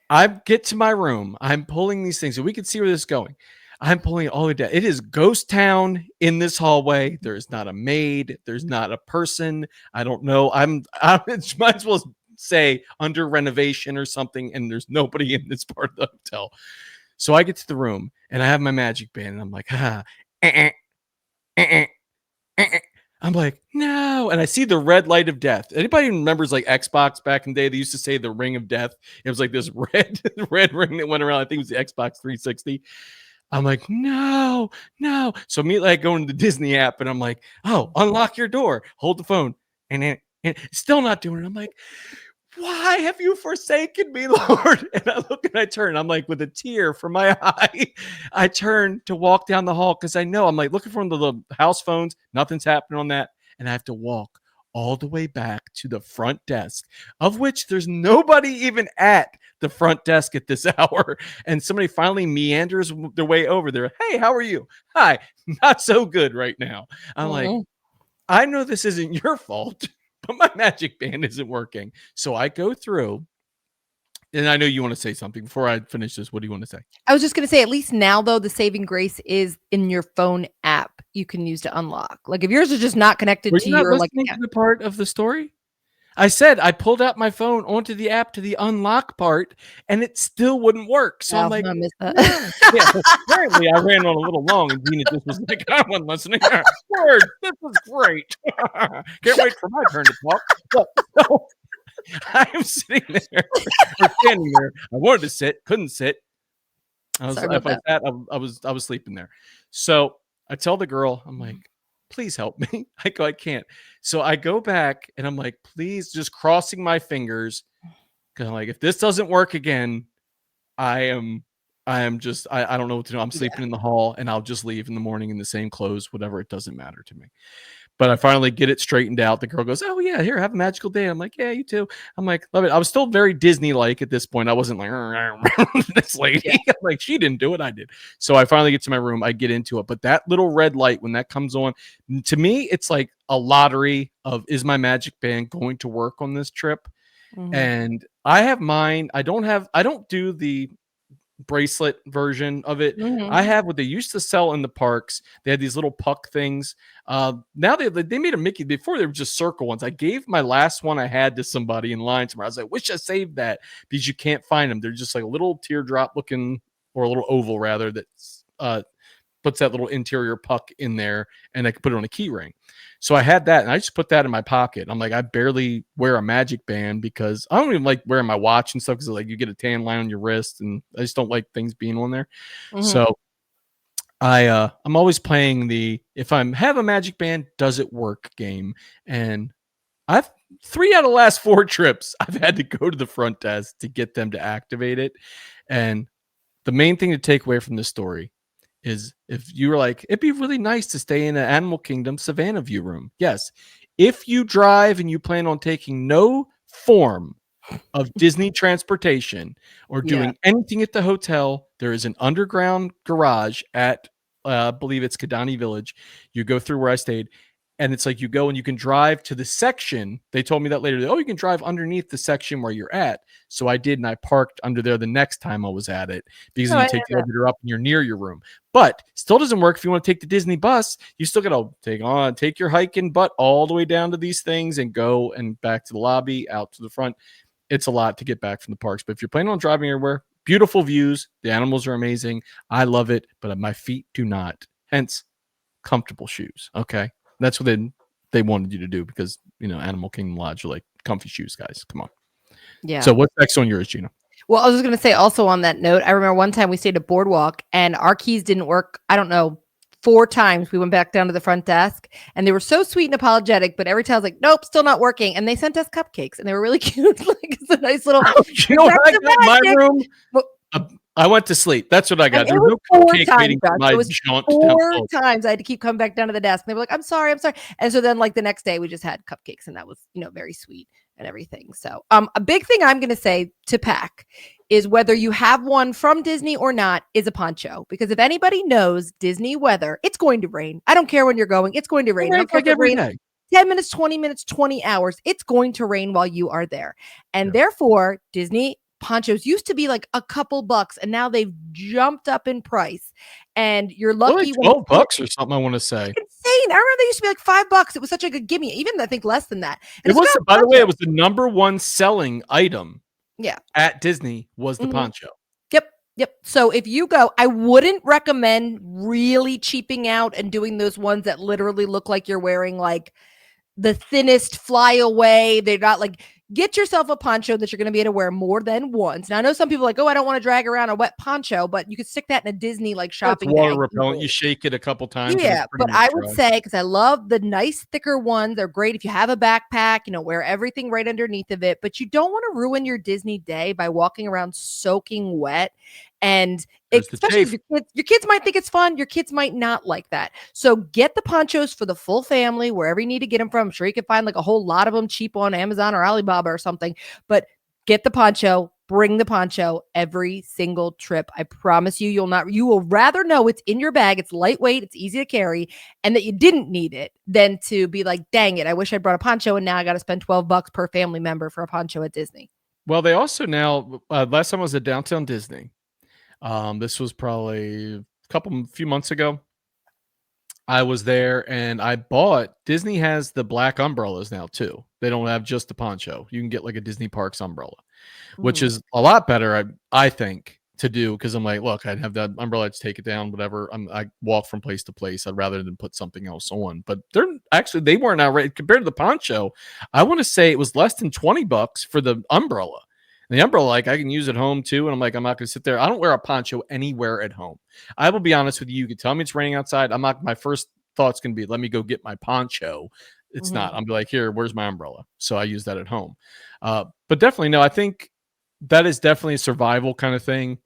I get to my room. I'm pulling these things, and we can see where this is going. I'm pulling it all the way down. It is ghost town in this hallway. There is not a maid. There's not a person. I don't know. I might as well say under renovation or something, and there's nobody in this part of the hotel. So I get to the room, and I have my magic band, and I'm like, I'm like, no. And I see the red light of death. Anybody remembers like Xbox back in the day? They used to say the ring of death. It was like this red ring that went around. I think it was the Xbox 360. I'm like, no. So immediately I go into the Disney app and I'm like, oh, unlock your door. Hold the phone. And and still not doing it. I'm like, why have you forsaken me, Lord? And I look and I turn. I'm like, with a tear from my eye, I turn to walk down the hall because I know I'm like looking for the house phones. Nothing's happening on that. And I have to walk all the way back to the front desk, of which there's nobody even at the front desk at this hour. And somebody finally meanders their way over there. Hey, how are you? Hi, not so good right now. I'm like, I know this isn't your fault, but my magic band isn't working. So I go through, and I know you want to say something before I finish this. What do you want to say? I was just going to say, at least now, though, the saving grace is in your phone app you can use to unlock. Like if yours is just not connected Were to you not your like listening to the part of the story? I said I pulled out my phone onto the app to the unlock part, and it still wouldn't work. So I'm like, I missed that. yeah, apparently I ran on a little long, and Gina just was like, I wasn't listening. Word, this is great. Can't wait for my turn to talk. But, so, I am sitting there, or standing there. I wanted to sit, couldn't sit. I was, if I sat, I was sleeping there. So I tell the girl, I'm like, please help me. I go, I can't. So I go back and I'm like, please, just crossing my fingers. Cause I'm like, if this doesn't work again, I am just, I don't know what to do. I'm sleeping in the hall and I'll just leave in the morning in the same clothes, whatever. It doesn't matter to me. But I finally get it straightened out. The girl goes, oh yeah, here, have a magical day. I'm like, yeah, you too. I'm like, love it. I was still very Disney-like at this point. I wasn't like, this lady. Yeah. Like, she didn't do it. I did. So I finally get to my room. I get into it. But that little red light, when that comes on, to me, it's like a lottery of, is my magic band going to work on this trip? Mm-hmm. And I have mine. I don't do the bracelet version of it. Mm-hmm. I have what they used to sell in the parks. They had these little puck things. Now they made a Mickey. Before they were just circle ones. I gave my last one I had to somebody in line somewhere. I was like, wish I saved that, because you can't find them. They're just like a little teardrop looking, or a little oval rather, that puts that little interior puck in there, and I could put it on a key ring. So I had that, and I just put that in my pocket. I'm like, I barely wear a magic band because I don't even like wearing my watch and stuff, because like you get a tan line on your wrist, and I just don't like things being on there. Mm-hmm. So I'm always playing the, if I have a magic band, does it work game? And I've 3 out of the last 4 trips, I've had to go to the front desk to get them to activate it. And the main thing to take away from this story is, if you were like, it'd be really nice to stay in an Animal Kingdom Savannah view room. Yes. If you drive and you plan on taking no form of Disney transportation or doing anything at the hotel, there is an underground garage at, I believe it's Kidani Village. You go through where I stayed, and it's like you go and you can drive to the section. They told me that later. Oh, you can drive underneath the section where you're at. So I did, and I parked under there the next time I was at it, because you take the elevator up and you're near your room. But still doesn't work if you want to take the Disney bus. You still got to take your hiking butt all the way down to these things and go and back to the lobby, out to the front. It's a lot to get back from the parks. But if you're planning on driving everywhere, beautiful views. The animals are amazing. I love it, but my feet do not. Hence, comfortable shoes. Okay. That's what they wanted you to do, because, Animal Kingdom Lodge are like comfy shoes, guys. Come on. Yeah. So what's next on yours, Gina? Well, I was just going to say, also on that note, I remember one time we stayed at Boardwalk and our keys didn't work. I don't know, 4 times. We went back down to the front desk and they were so sweet and apologetic, but every time I was like, nope, still not working. And they sent us cupcakes and they were really cute. Like, it's a nice little. You know what I got in my room? I went to sleep. That's what I got. There was no cupcake waiting for my jaunt. 4 times I had to keep coming back down to the desk. And they were like, I'm sorry. And so then, like, the next day we just had cupcakes, and that was, very sweet and everything. So a big thing I'm going to say to pack is, whether you have one from Disney or not, is a poncho. Because if anybody knows Disney weather, it's going to rain. I don't care when you're going. It's going to rain. It's like every day. 10 minutes, 20 minutes, 20 hours. It's going to rain while you are there. And therefore, Disney ponchos used to be like a couple bucks, and now they've jumped up in price. And you're lucky. Like $12 or something, I want to say. Insane. I remember they used to be like $5. It was such a good gimme. Even I think less than that. And it was, by the way, it was the number 1 selling item. Yeah. At Disney was the poncho. Yep. So if you go, I wouldn't recommend really cheaping out and doing those ones that literally look like you're wearing like the thinnest flyaway. They're not like, get yourself a poncho that you're going to be able to wear more than once. Now, I know some people are like, oh, I don't want to drag around a wet poncho, but you could stick that in a Disney like That's shopping water bag repellent. You easily. shake it a couple times and it's Yeah, pretty but much I would dry. say, because I love the nice thicker ones, they're great if you have a backpack, wear everything right underneath of it, but you don't want to ruin your Disney day by walking around soaking wet. And There's the especially chafe. with your kids might think it's fun, your kids might not like that. So get the ponchos for the full family, wherever you need to get them from. I'm sure you can find like a whole lot of them cheap on Amazon or Alibaba or something, but get the poncho, bring the poncho every single trip. I promise you, you will rather know it's in your bag, it's lightweight, it's easy to carry, and that you didn't need it than to be like, dang it, I wish I brought a poncho and now I got to spend $12 per family member for a poncho at Disney. Well, they also now, last time I was at Downtown Disney. This was probably few months ago. I was there and I bought Disney has the black umbrellas now too. They don't have just the poncho. You can get like a Disney Parks umbrella, which Mhm. is a lot better, I think, to do because I'm like, look, I'd have that umbrella, I'd take it down, whatever. I walk from place to place. I'd rather than put something else on. But they weren't outright compared to the poncho. I want to say it was less than $20 for the umbrella. And the umbrella, like I can use at home too. And I'm like, I'm not gonna sit there. I don't wear a poncho anywhere at home. I will be honest with you. You can tell me it's raining outside. I'm not my first thought's gonna be let me go get my poncho. It's not. Mhm. I'm like, here, where's my umbrella? So I use that at home. But definitely no, I think that is definitely a survival kind of thing.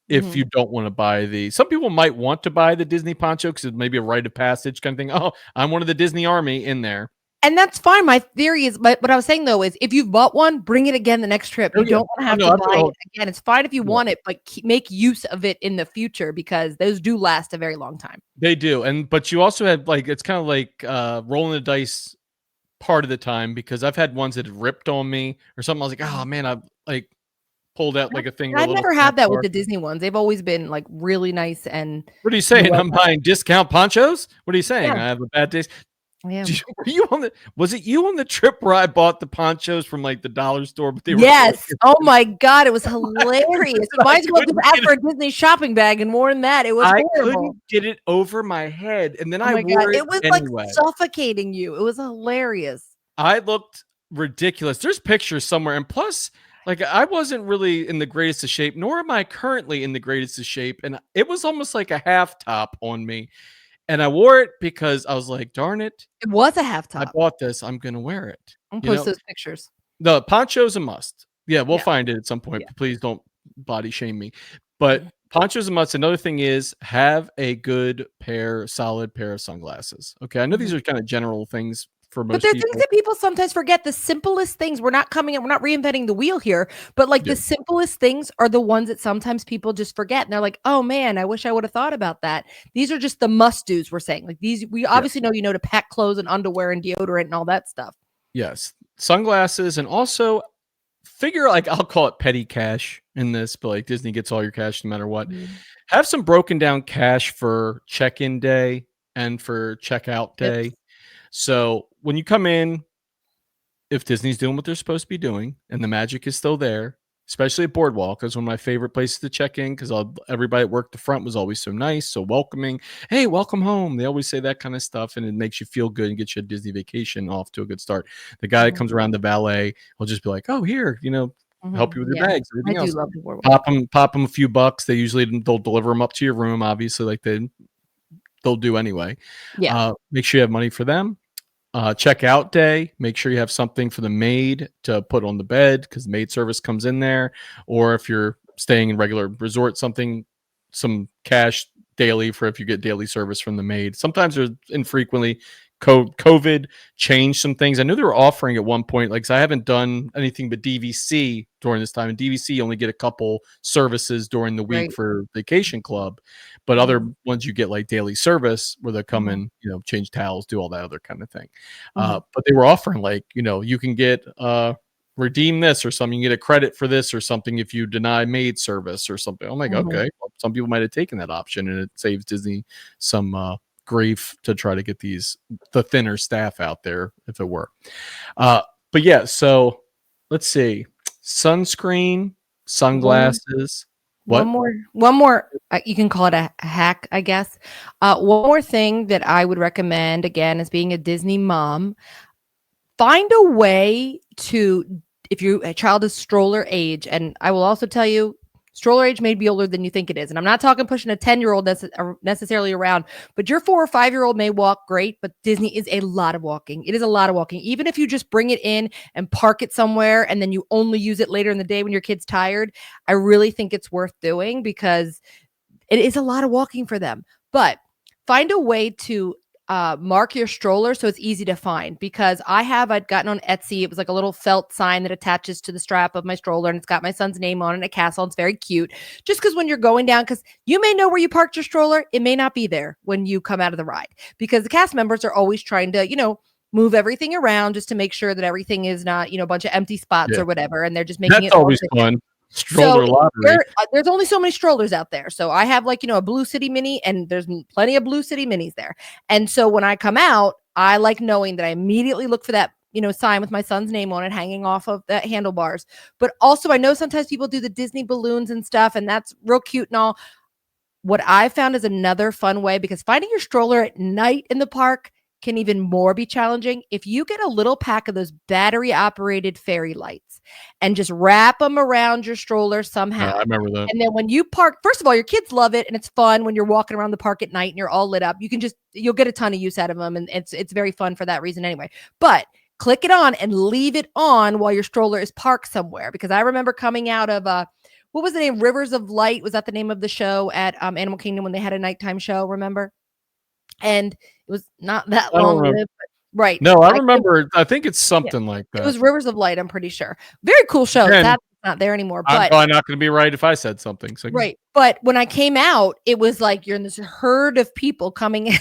If you Mhm. don't want to buy some people might want to buy the Disney poncho because it may be a rite of passage kind of thing. Oh, I'm one of the Disney army in there. And that's fine. My theory is, but what I was saying though is, if you've bought one, bring it again the next trip. Oh You yeah. don't want to Oh have no, to I buy feel it again. It's fine if you yeah. want it, but make use of it in the future because those do last a very long time. They do. But you also have like it's kind of like rolling the dice part of the time because I've had ones that have ripped on me or something. I was like, oh man, I've like pulled out like a thing with I a little never snap had that with bar. the Disney ones. They've always been like really nice and What are you saying? well I'm done. buying discount ponchos? What are you saying? Yeah, I have a bad taste. yeah. Were you on was it you on the trip where I bought the ponchos from like the dollar store, but they were so Yes. Oh expensive? my God, it was hilarious. You I might as well just couldn't ask get for it. a Disney shopping bag and more than that. It was I horrible. couldn't get it over my head, and then Oh I my God. wore it It was like anyway. suffocating you. It was hilarious. I looked ridiculous. There's pictures somewhere, and plus, like I wasn't really in the greatest of shape, nor am I currently in the greatest of shape, and it was almost like a half top on me. And I wore it because I was like, "Darn it, It was a half I top. bought this. I'm gonna wear it." I'm You gonna post know, those pictures. the poncho's a must. Yeah, we'll Yeah. find it at some point. Yeah. But please don't body shame me. But Mhm. poncho's a must. Another thing is have a solid pair of sunglasses. Okay, I know these Mhm. are kind of general things for But most there are things people. that people sometimes forget. The simplest things, we're not reinventing the wheel here, but like Yeah, the simplest things are the ones that sometimes people just forget. And they're like, oh man, I wish I would have thought about that. These are just the must do's we're saying. Like these, we yeah, obviously know, to pack clothes and underwear and deodorant and all that stuff. yes. Sunglasses, and also figure like I'll call it petty cash in this, but like Disney gets all your cash no matter what. Mhm. Have some broken down cash for check-in day and for checkout day. Tips. So when you come in, if Disney's doing what they're supposed to be doing and the magic is still there, especially at Boardwalk, is one of my favorite places to check in because everybody at work the front was always so nice, so welcoming. Hey, welcome home. They always say that kind of stuff, and it makes you feel good and gets you a Disney vacation off to a good start. The guy that Mhm. comes around, the valet, will just be like, "Oh, here, help you with your Yeah, bags, I everything do else." love the boardwalk. Pop them a few bucks. They'll deliver them up to your room, obviously, like they'll do anyway. Yeah. Make sure you have money for them. Checkout day, make sure you have something for the maid to put on the bed because maid service comes in there. Or if you're staying in regular resort, some cash daily for if you get daily service from the maid. Sometimes there's infrequently. COVID changed some things. I knew they were offering at one point, like, 'cause I haven't done anything but DVC during this time. And DVC you only get a couple services during the week Right. for vacation club, but other Mhm. ones you get like daily service where they come Mhm. in, change towels, do all that other kind of thing. Mhm. But they were offering like, you can get redeem this or something, you get a credit for this or something if you deny maid service or something. I'm like, Mhm. okay, well, some people might have taken that option and it saves Disney some grief to try to get the thinner staff out there if it were. Uh, but yeah, so let's see. Sunscreen, One sunglasses. One What? more one more, you can call it a hack, I guess. One more thing that I would recommend, again, as being a Disney mom, find a way to if a child is stroller age, and I will also tell you, stroller age may be older than you think it is. And I'm not talking pushing a 10-year-old necessarily around, but your 4 or 5-year-old may walk great, but Disney is a lot of walking. It is a lot of walking. Even if you just bring it in and park it somewhere and then you only use it later in the day when your kid's tired, I really think it's worth doing because it is a lot of walking for them. But find a way to mark your stroller so it's easy to find, because I'd gotten on Etsy. It was like a little felt sign that attaches to the strap of my stroller, and it's got my son's name on it and a castle. It's very cute. Just because when you're going down, because you may know where you parked your stroller, it may not be there when you come out of the ride, because the cast members are always trying to, move everything around just to make sure that everything is not, a bunch of empty spots or whatever, and they're just making That's always fun. Stroller lottery. There's only so many strollers out there. So I have a Blue City Mini, and there's plenty of Blue City Minis there. And so when I come out, I like knowing that I immediately look for that, sign with my son's name on it hanging off of the handlebars. But also I know sometimes people do the Disney balloons and stuff, and that's real cute and all. What I found is another fun way, because finding your stroller at night in the park can even more be challenging. If you get a little pack of those battery operated fairy lights and just wrap them around your stroller somehow. I remember that. And then when you park, first of all, your kids love it, and it's fun when you're walking around the park at night and you're all lit up. You'll get a ton of use out of them, and it's very fun for that reason anyway. But click it on and leave it on while your stroller is parked somewhere, because I remember coming out of what was the name? Rivers of Light. Was that the name of the show at Animal Kingdom when they had a nighttime show? Remember? And it was not that long lived. Right. No, I remember. I think it's something like that. It was Rivers of Light, I'm pretty sure. Very cool show. That's not there anymore. But I'm probably not going to be right if I said something. So right. But when I came out, it was like you're in this herd of people coming in.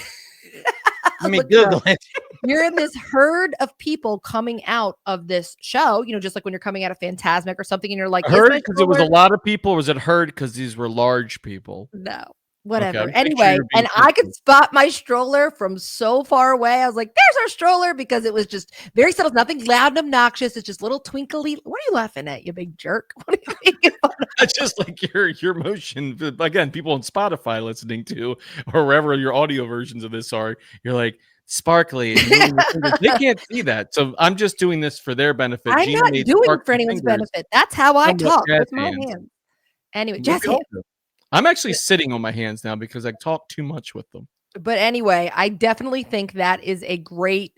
Let me Google it. You're in this herd of people coming out of this show, just like when you're coming out of Fantasmic or something, and you're like, herd because it was a lot of people, or was it herd because these were large people? No. Whatever. Okay, anyway, and I could spot my stroller from so far away. I was like, there's our stroller, because it was just very subtle, nothing loud and obnoxious. It's just little twinkly. What are you laughing at, you big jerk? What are you thinking about? That's just like your motion. Again, people on Spotify listening to, or wherever your audio versions of this are, you're like, sparkly. They can't see that. So I'm just doing this for their benefit. I'm not doing it for anyone's benefit. That's how I talk with my hands. Anyway, just I'm actually sitting on my hands now because I talk too much with them. But anyway, I definitely think that is a great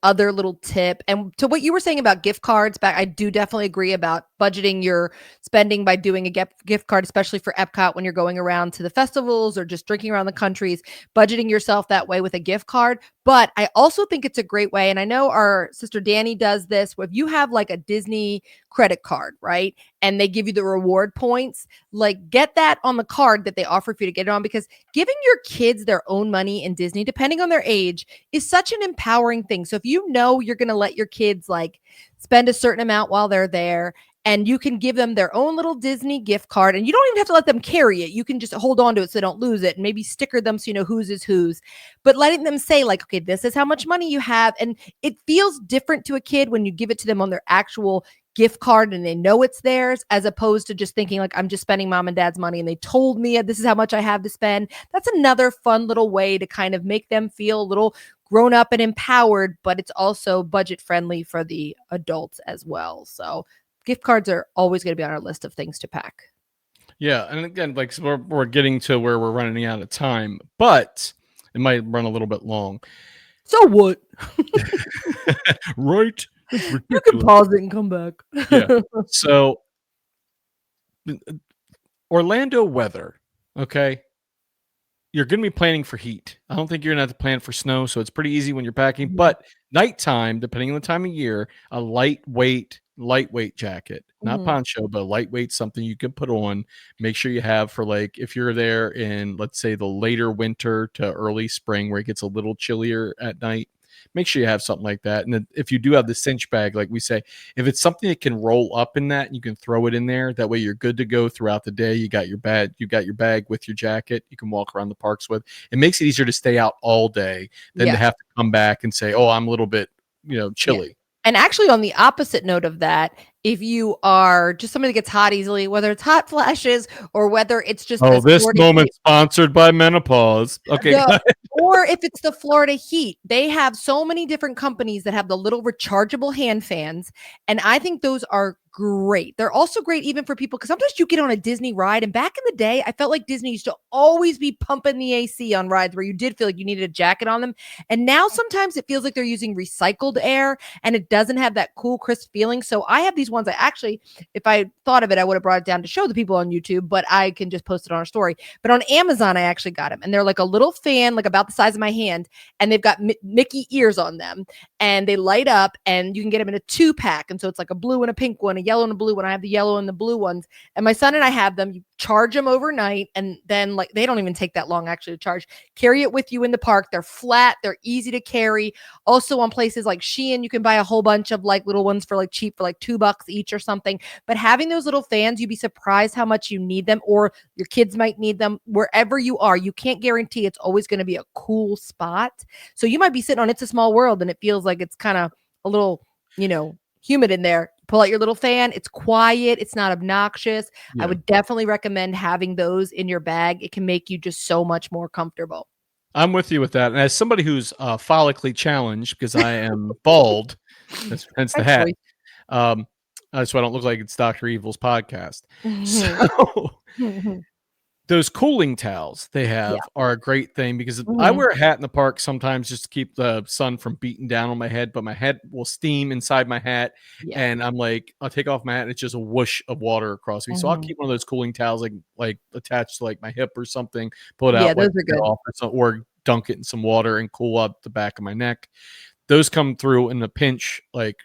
other little tip. And to what you were saying about gift cards back, I do definitely agree about budgeting your spending by doing a gift card, especially for Epcot when you're going around to the festivals or just drinking around the countries, budgeting yourself that way with a gift card. But I also think it's a great way. And I know our sister Danny does this. If you have a Disney credit card, right? And they give you the reward points, get that on the card that they offer for you to get it on, because giving your kids their own money in Disney, depending on their age, is such an empowering thing. So if you're going to let your kids spend a certain amount while they're there, and you can give them their own little Disney gift card, and you don't even have to let them carry it. You can just hold on to it so they don't lose it, and maybe sticker them so you know whose is whose. But letting them say okay, this is how much money you have. And it feels different to a kid when you give it to them on their actual gift card and they know it's theirs, as opposed to just thinking I'm just spending mom and dad's money and they told me this is how much I have to spend. That's another fun little way to kind of make them feel a little grown up and empowered, but it's also budget friendly for the adults as well. So gift cards are always going to be on our list of things to pack. Yeah. And again, so we're getting to where we're running out of time, but it might run a little bit long. So what? Right. You can pause it and come back. Yeah. So Orlando weather. Okay. You're going to be planning for heat. I don't think you're going to have to plan for snow. So it's pretty easy when you're packing, but nighttime, depending on the time of year, a lightweight jacket, not poncho, but lightweight, something you can put on. Make sure you have for if you're there in, let's say, the later winter to early spring where it gets a little chillier at night. Make sure you have something like that. And then if you do have the cinch bag, like we say, if it's something that can roll up in that, you can throw it in there. That way you're good to go throughout the day. You got your bag with your jacket. You can walk around the parks with. It makes it easier to stay out all day than to have to come back and say, oh, I'm a little bit, chilly. Yeah. And actually, on the opposite note of that, if you are just somebody that gets hot easily, whether it's hot flashes or whether it's just Oh, this Florida moment heat, sponsored by menopause. Okay, go ahead. or if it's the Florida heat, they have so many different companies that have the little rechargeable hand fans. And I think those are great. They're also great even for people because sometimes you get on a Disney ride. And back in the day, I felt like Disney used to always be pumping the AC on rides where you did feel like you needed a jacket on them. And now sometimes it feels like they're using recycled air and it doesn't have that cool, crisp feeling. So I have these ones. I actually, if I thought of it, I would have brought it down to show the people on YouTube, but I can just post it on our story. But on Amazon, I actually got them. And they're like a little fan, like about the size of my hand. And they've got Mickey ears on them. And they light up and you can get them in a 2-pack. And so it's like a blue and a pink one, a yellow and a blue one. I have the yellow and the blue ones. And my son and I have them. You charge them overnight. And then like they don't even take that long actually to charge. Carry it with you in the park. They're flat. They're easy to carry. Also on places like Shein, you can buy a whole bunch of like little ones for like cheap for like $2 each or something. But having those little fans, you'd be surprised how much you need them or your kids might need them wherever you are. You can't guarantee it's always going to be a cool spot. So you might be sitting on It's a Small World and it feels like it's kind of a little, humid in there. Pull out your little fan. It's quiet. It's not obnoxious. Yeah. I would definitely recommend having those in your bag. It can make you just so much more comfortable. I'm with you with that. And as somebody who's follically challenged because I am bald, hence the hat. So I don't look like it's Dr. Evil's podcast. So those cooling towels they have are a great thing because I wear a hat in the park sometimes just to keep the sun from beating down on my head, but my head will steam inside my hat. And I'm like, I'll take off my hat and it's just a whoosh of water across me. So I'll keep one of those cooling towels like attached to like my hip or something, pull it out, Yeah, those are good. or dunk it in some water and cool up the back of my neck. Those come through in a pinch like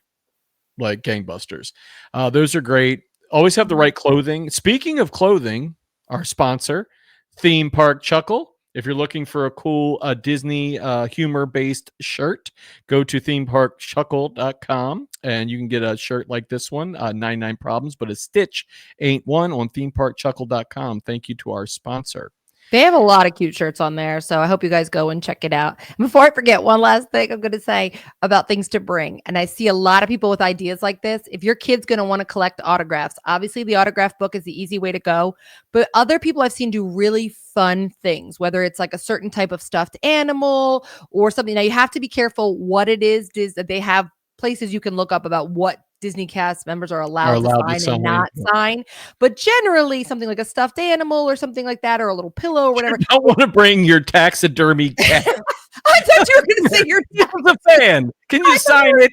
gangbusters. Those are great. Always have the right clothing. Speaking of clothing, our sponsor, Theme Park Chuckle. If you're looking for a cool Disney humor-based shirt, go to themeparkchuckle.com and you can get a shirt like this one, 99 Problems, but a stitch ain't one on themeparkchuckle.com. Thank you to our sponsor. They have a lot of cute shirts on there, so I hope you guys go and check it out. And before I forget, one last thing I'm going to say about things to bring. And I see a lot of people with ideas like this. If your kid's going to want to collect autographs, obviously the autograph book is the easy way to go. But other people I've seen do really fun things, whether it's like a certain type of stuffed animal or something. Now, you have to be careful what it is that they have places you can look up about what Disney cast members are allowed to sign and not sign. But generally, something like a stuffed animal or something like that, or a little pillow or whatever. You don't want to bring your taxidermy cat. I thought you were going to say your the fan. Can you sign it?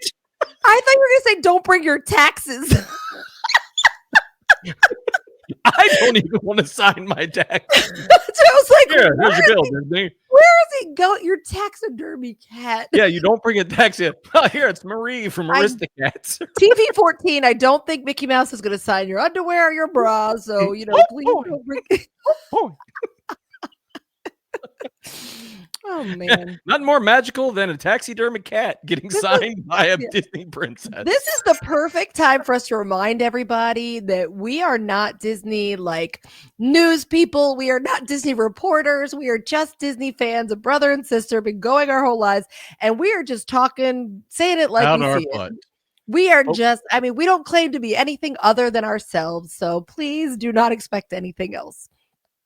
I thought you were going to say don't bring your taxes. I don't even want to sign my taxes. So I was like, here's your bill, Disney. Where is it going? Your taxidermy cat. Yeah, you don't bring a taxi. Oh, here, it's Marie from Aristocats. TV-14, I don't think Mickey Mouse is going to sign your underwear or your bra. So, please don't bring. Oh, man. Nothing more magical than a taxidermy cat getting signed by a Disney princess. This is the perfect time for us to remind everybody that we are not Disney news people. We are not Disney reporters. We are just Disney fans, a brother and sister, been going our whole lives. And we are just talking, saying it like we see it. We are we don't claim to be anything other than ourselves. So please do not expect anything else.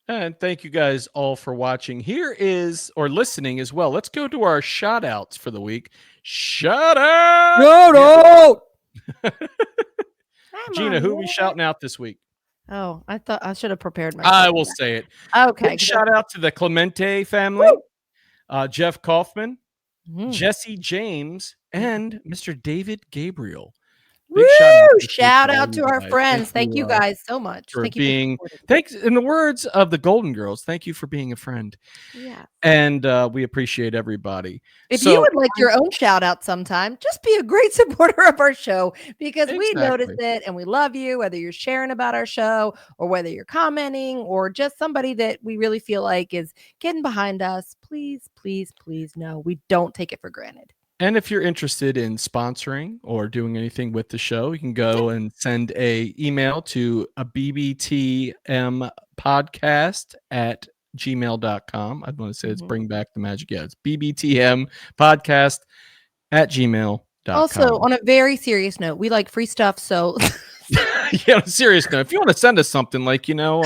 And thank you guys all for watching. Here is, or listening as well. Let's go to our shout outs for the week. Shout out! Shout out! Gina, who are we shouting out this week? Oh, I thought I should have prepared myself. I will say it. Okay. Shout out to the Clemente family, Jeff Kaufman, Jesse James, and Mr. David Gabriel. Big shout out to our friends. Thank you guys so much. Thanks in the words of the Golden Girls, thank you for being a friend. Yeah. And we appreciate everybody. If you would like your own shout out sometime, just be a great supporter of our show because we notice it and we love you, whether you're sharing about our show or whether you're commenting or just somebody that we really feel like is getting behind us. Please, please, please know we don't take it for granted. And if you're interested in sponsoring or doing anything with the show, you can go and send a email to a bbtmpodcast@gmail.com. I want to say it's bring back the magic. Yeah, it's bbtmpodcast@gmail.com. Also, on a very serious note, we like free stuff. So Yeah, on a serious note, if you want to send us something like, On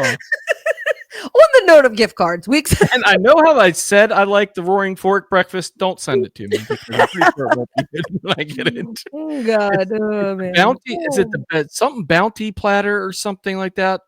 the note of gift cards, and I know how I said I like the Roaring Fork breakfast. Don't send it to me because I'm pretty sure it won't be good when I get it. Oh God, oh man, Bounty, is it something bounty platter or something like that?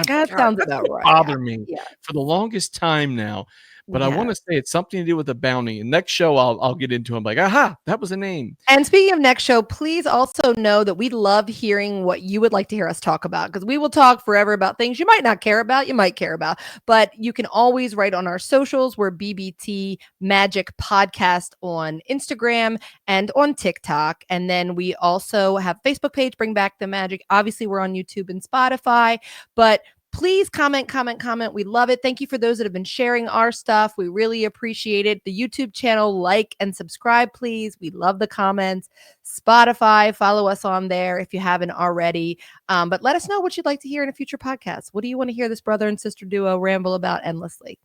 That sounds about right. Bother me Yeah. for the longest time now, but I Yeah. want to say it's something to do with a bounty. And next show I'll get into. I'm like, aha, that was a name. And speaking of next show, please also know that we love hearing what you would like to hear us talk about, because we will talk forever about things you might not care about, you might care about, but you can always write on our socials. We're BBT Magic Podcast on Instagram and on TikTok. And then we also have Facebook page, Bring Back the Magic. Obviously, we're on YouTube and Spotify, but please comment. We love it. Thank you for those that have been sharing our stuff. We really appreciate it. The YouTube channel, like and subscribe, please. We love the comments. Spotify, follow us on there if you haven't already. But let us know what you'd like to hear in a future podcast. What do you want to hear this brother and sister duo ramble about endlessly?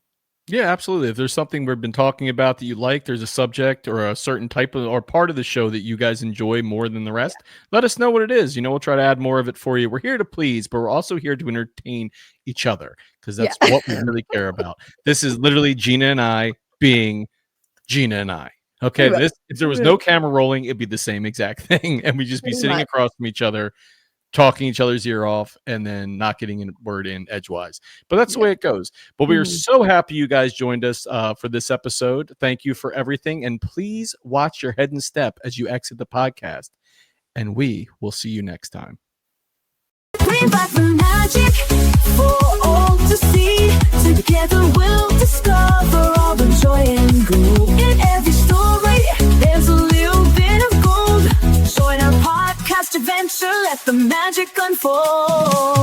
Yeah, absolutely. If there's something we've been talking about that you like, there's a subject or a certain type of or part of the show that you guys enjoy more than the rest, let us know what it is. We'll try to add more of it for you. We're here to please, but we're also here to entertain each other because that's what we really care about. This is literally Gina and I being Gina and I. Okay, Right. if there was no camera rolling, it'd be the same exact thing, and we'd just be sitting Right. across from each other, talking each other's ear off, and then not getting a word in edgewise. But that's the way it goes. But we are so happy you guys joined us for this episode. Thank you for everything. And please watch your head and step as you exit the podcast. And we will see you next time. Bring back the magic for all to see. Together we'll discover all the joy and glow. In every story, there's a little bit of gold. Join our podcast adventure, let the magic unfold.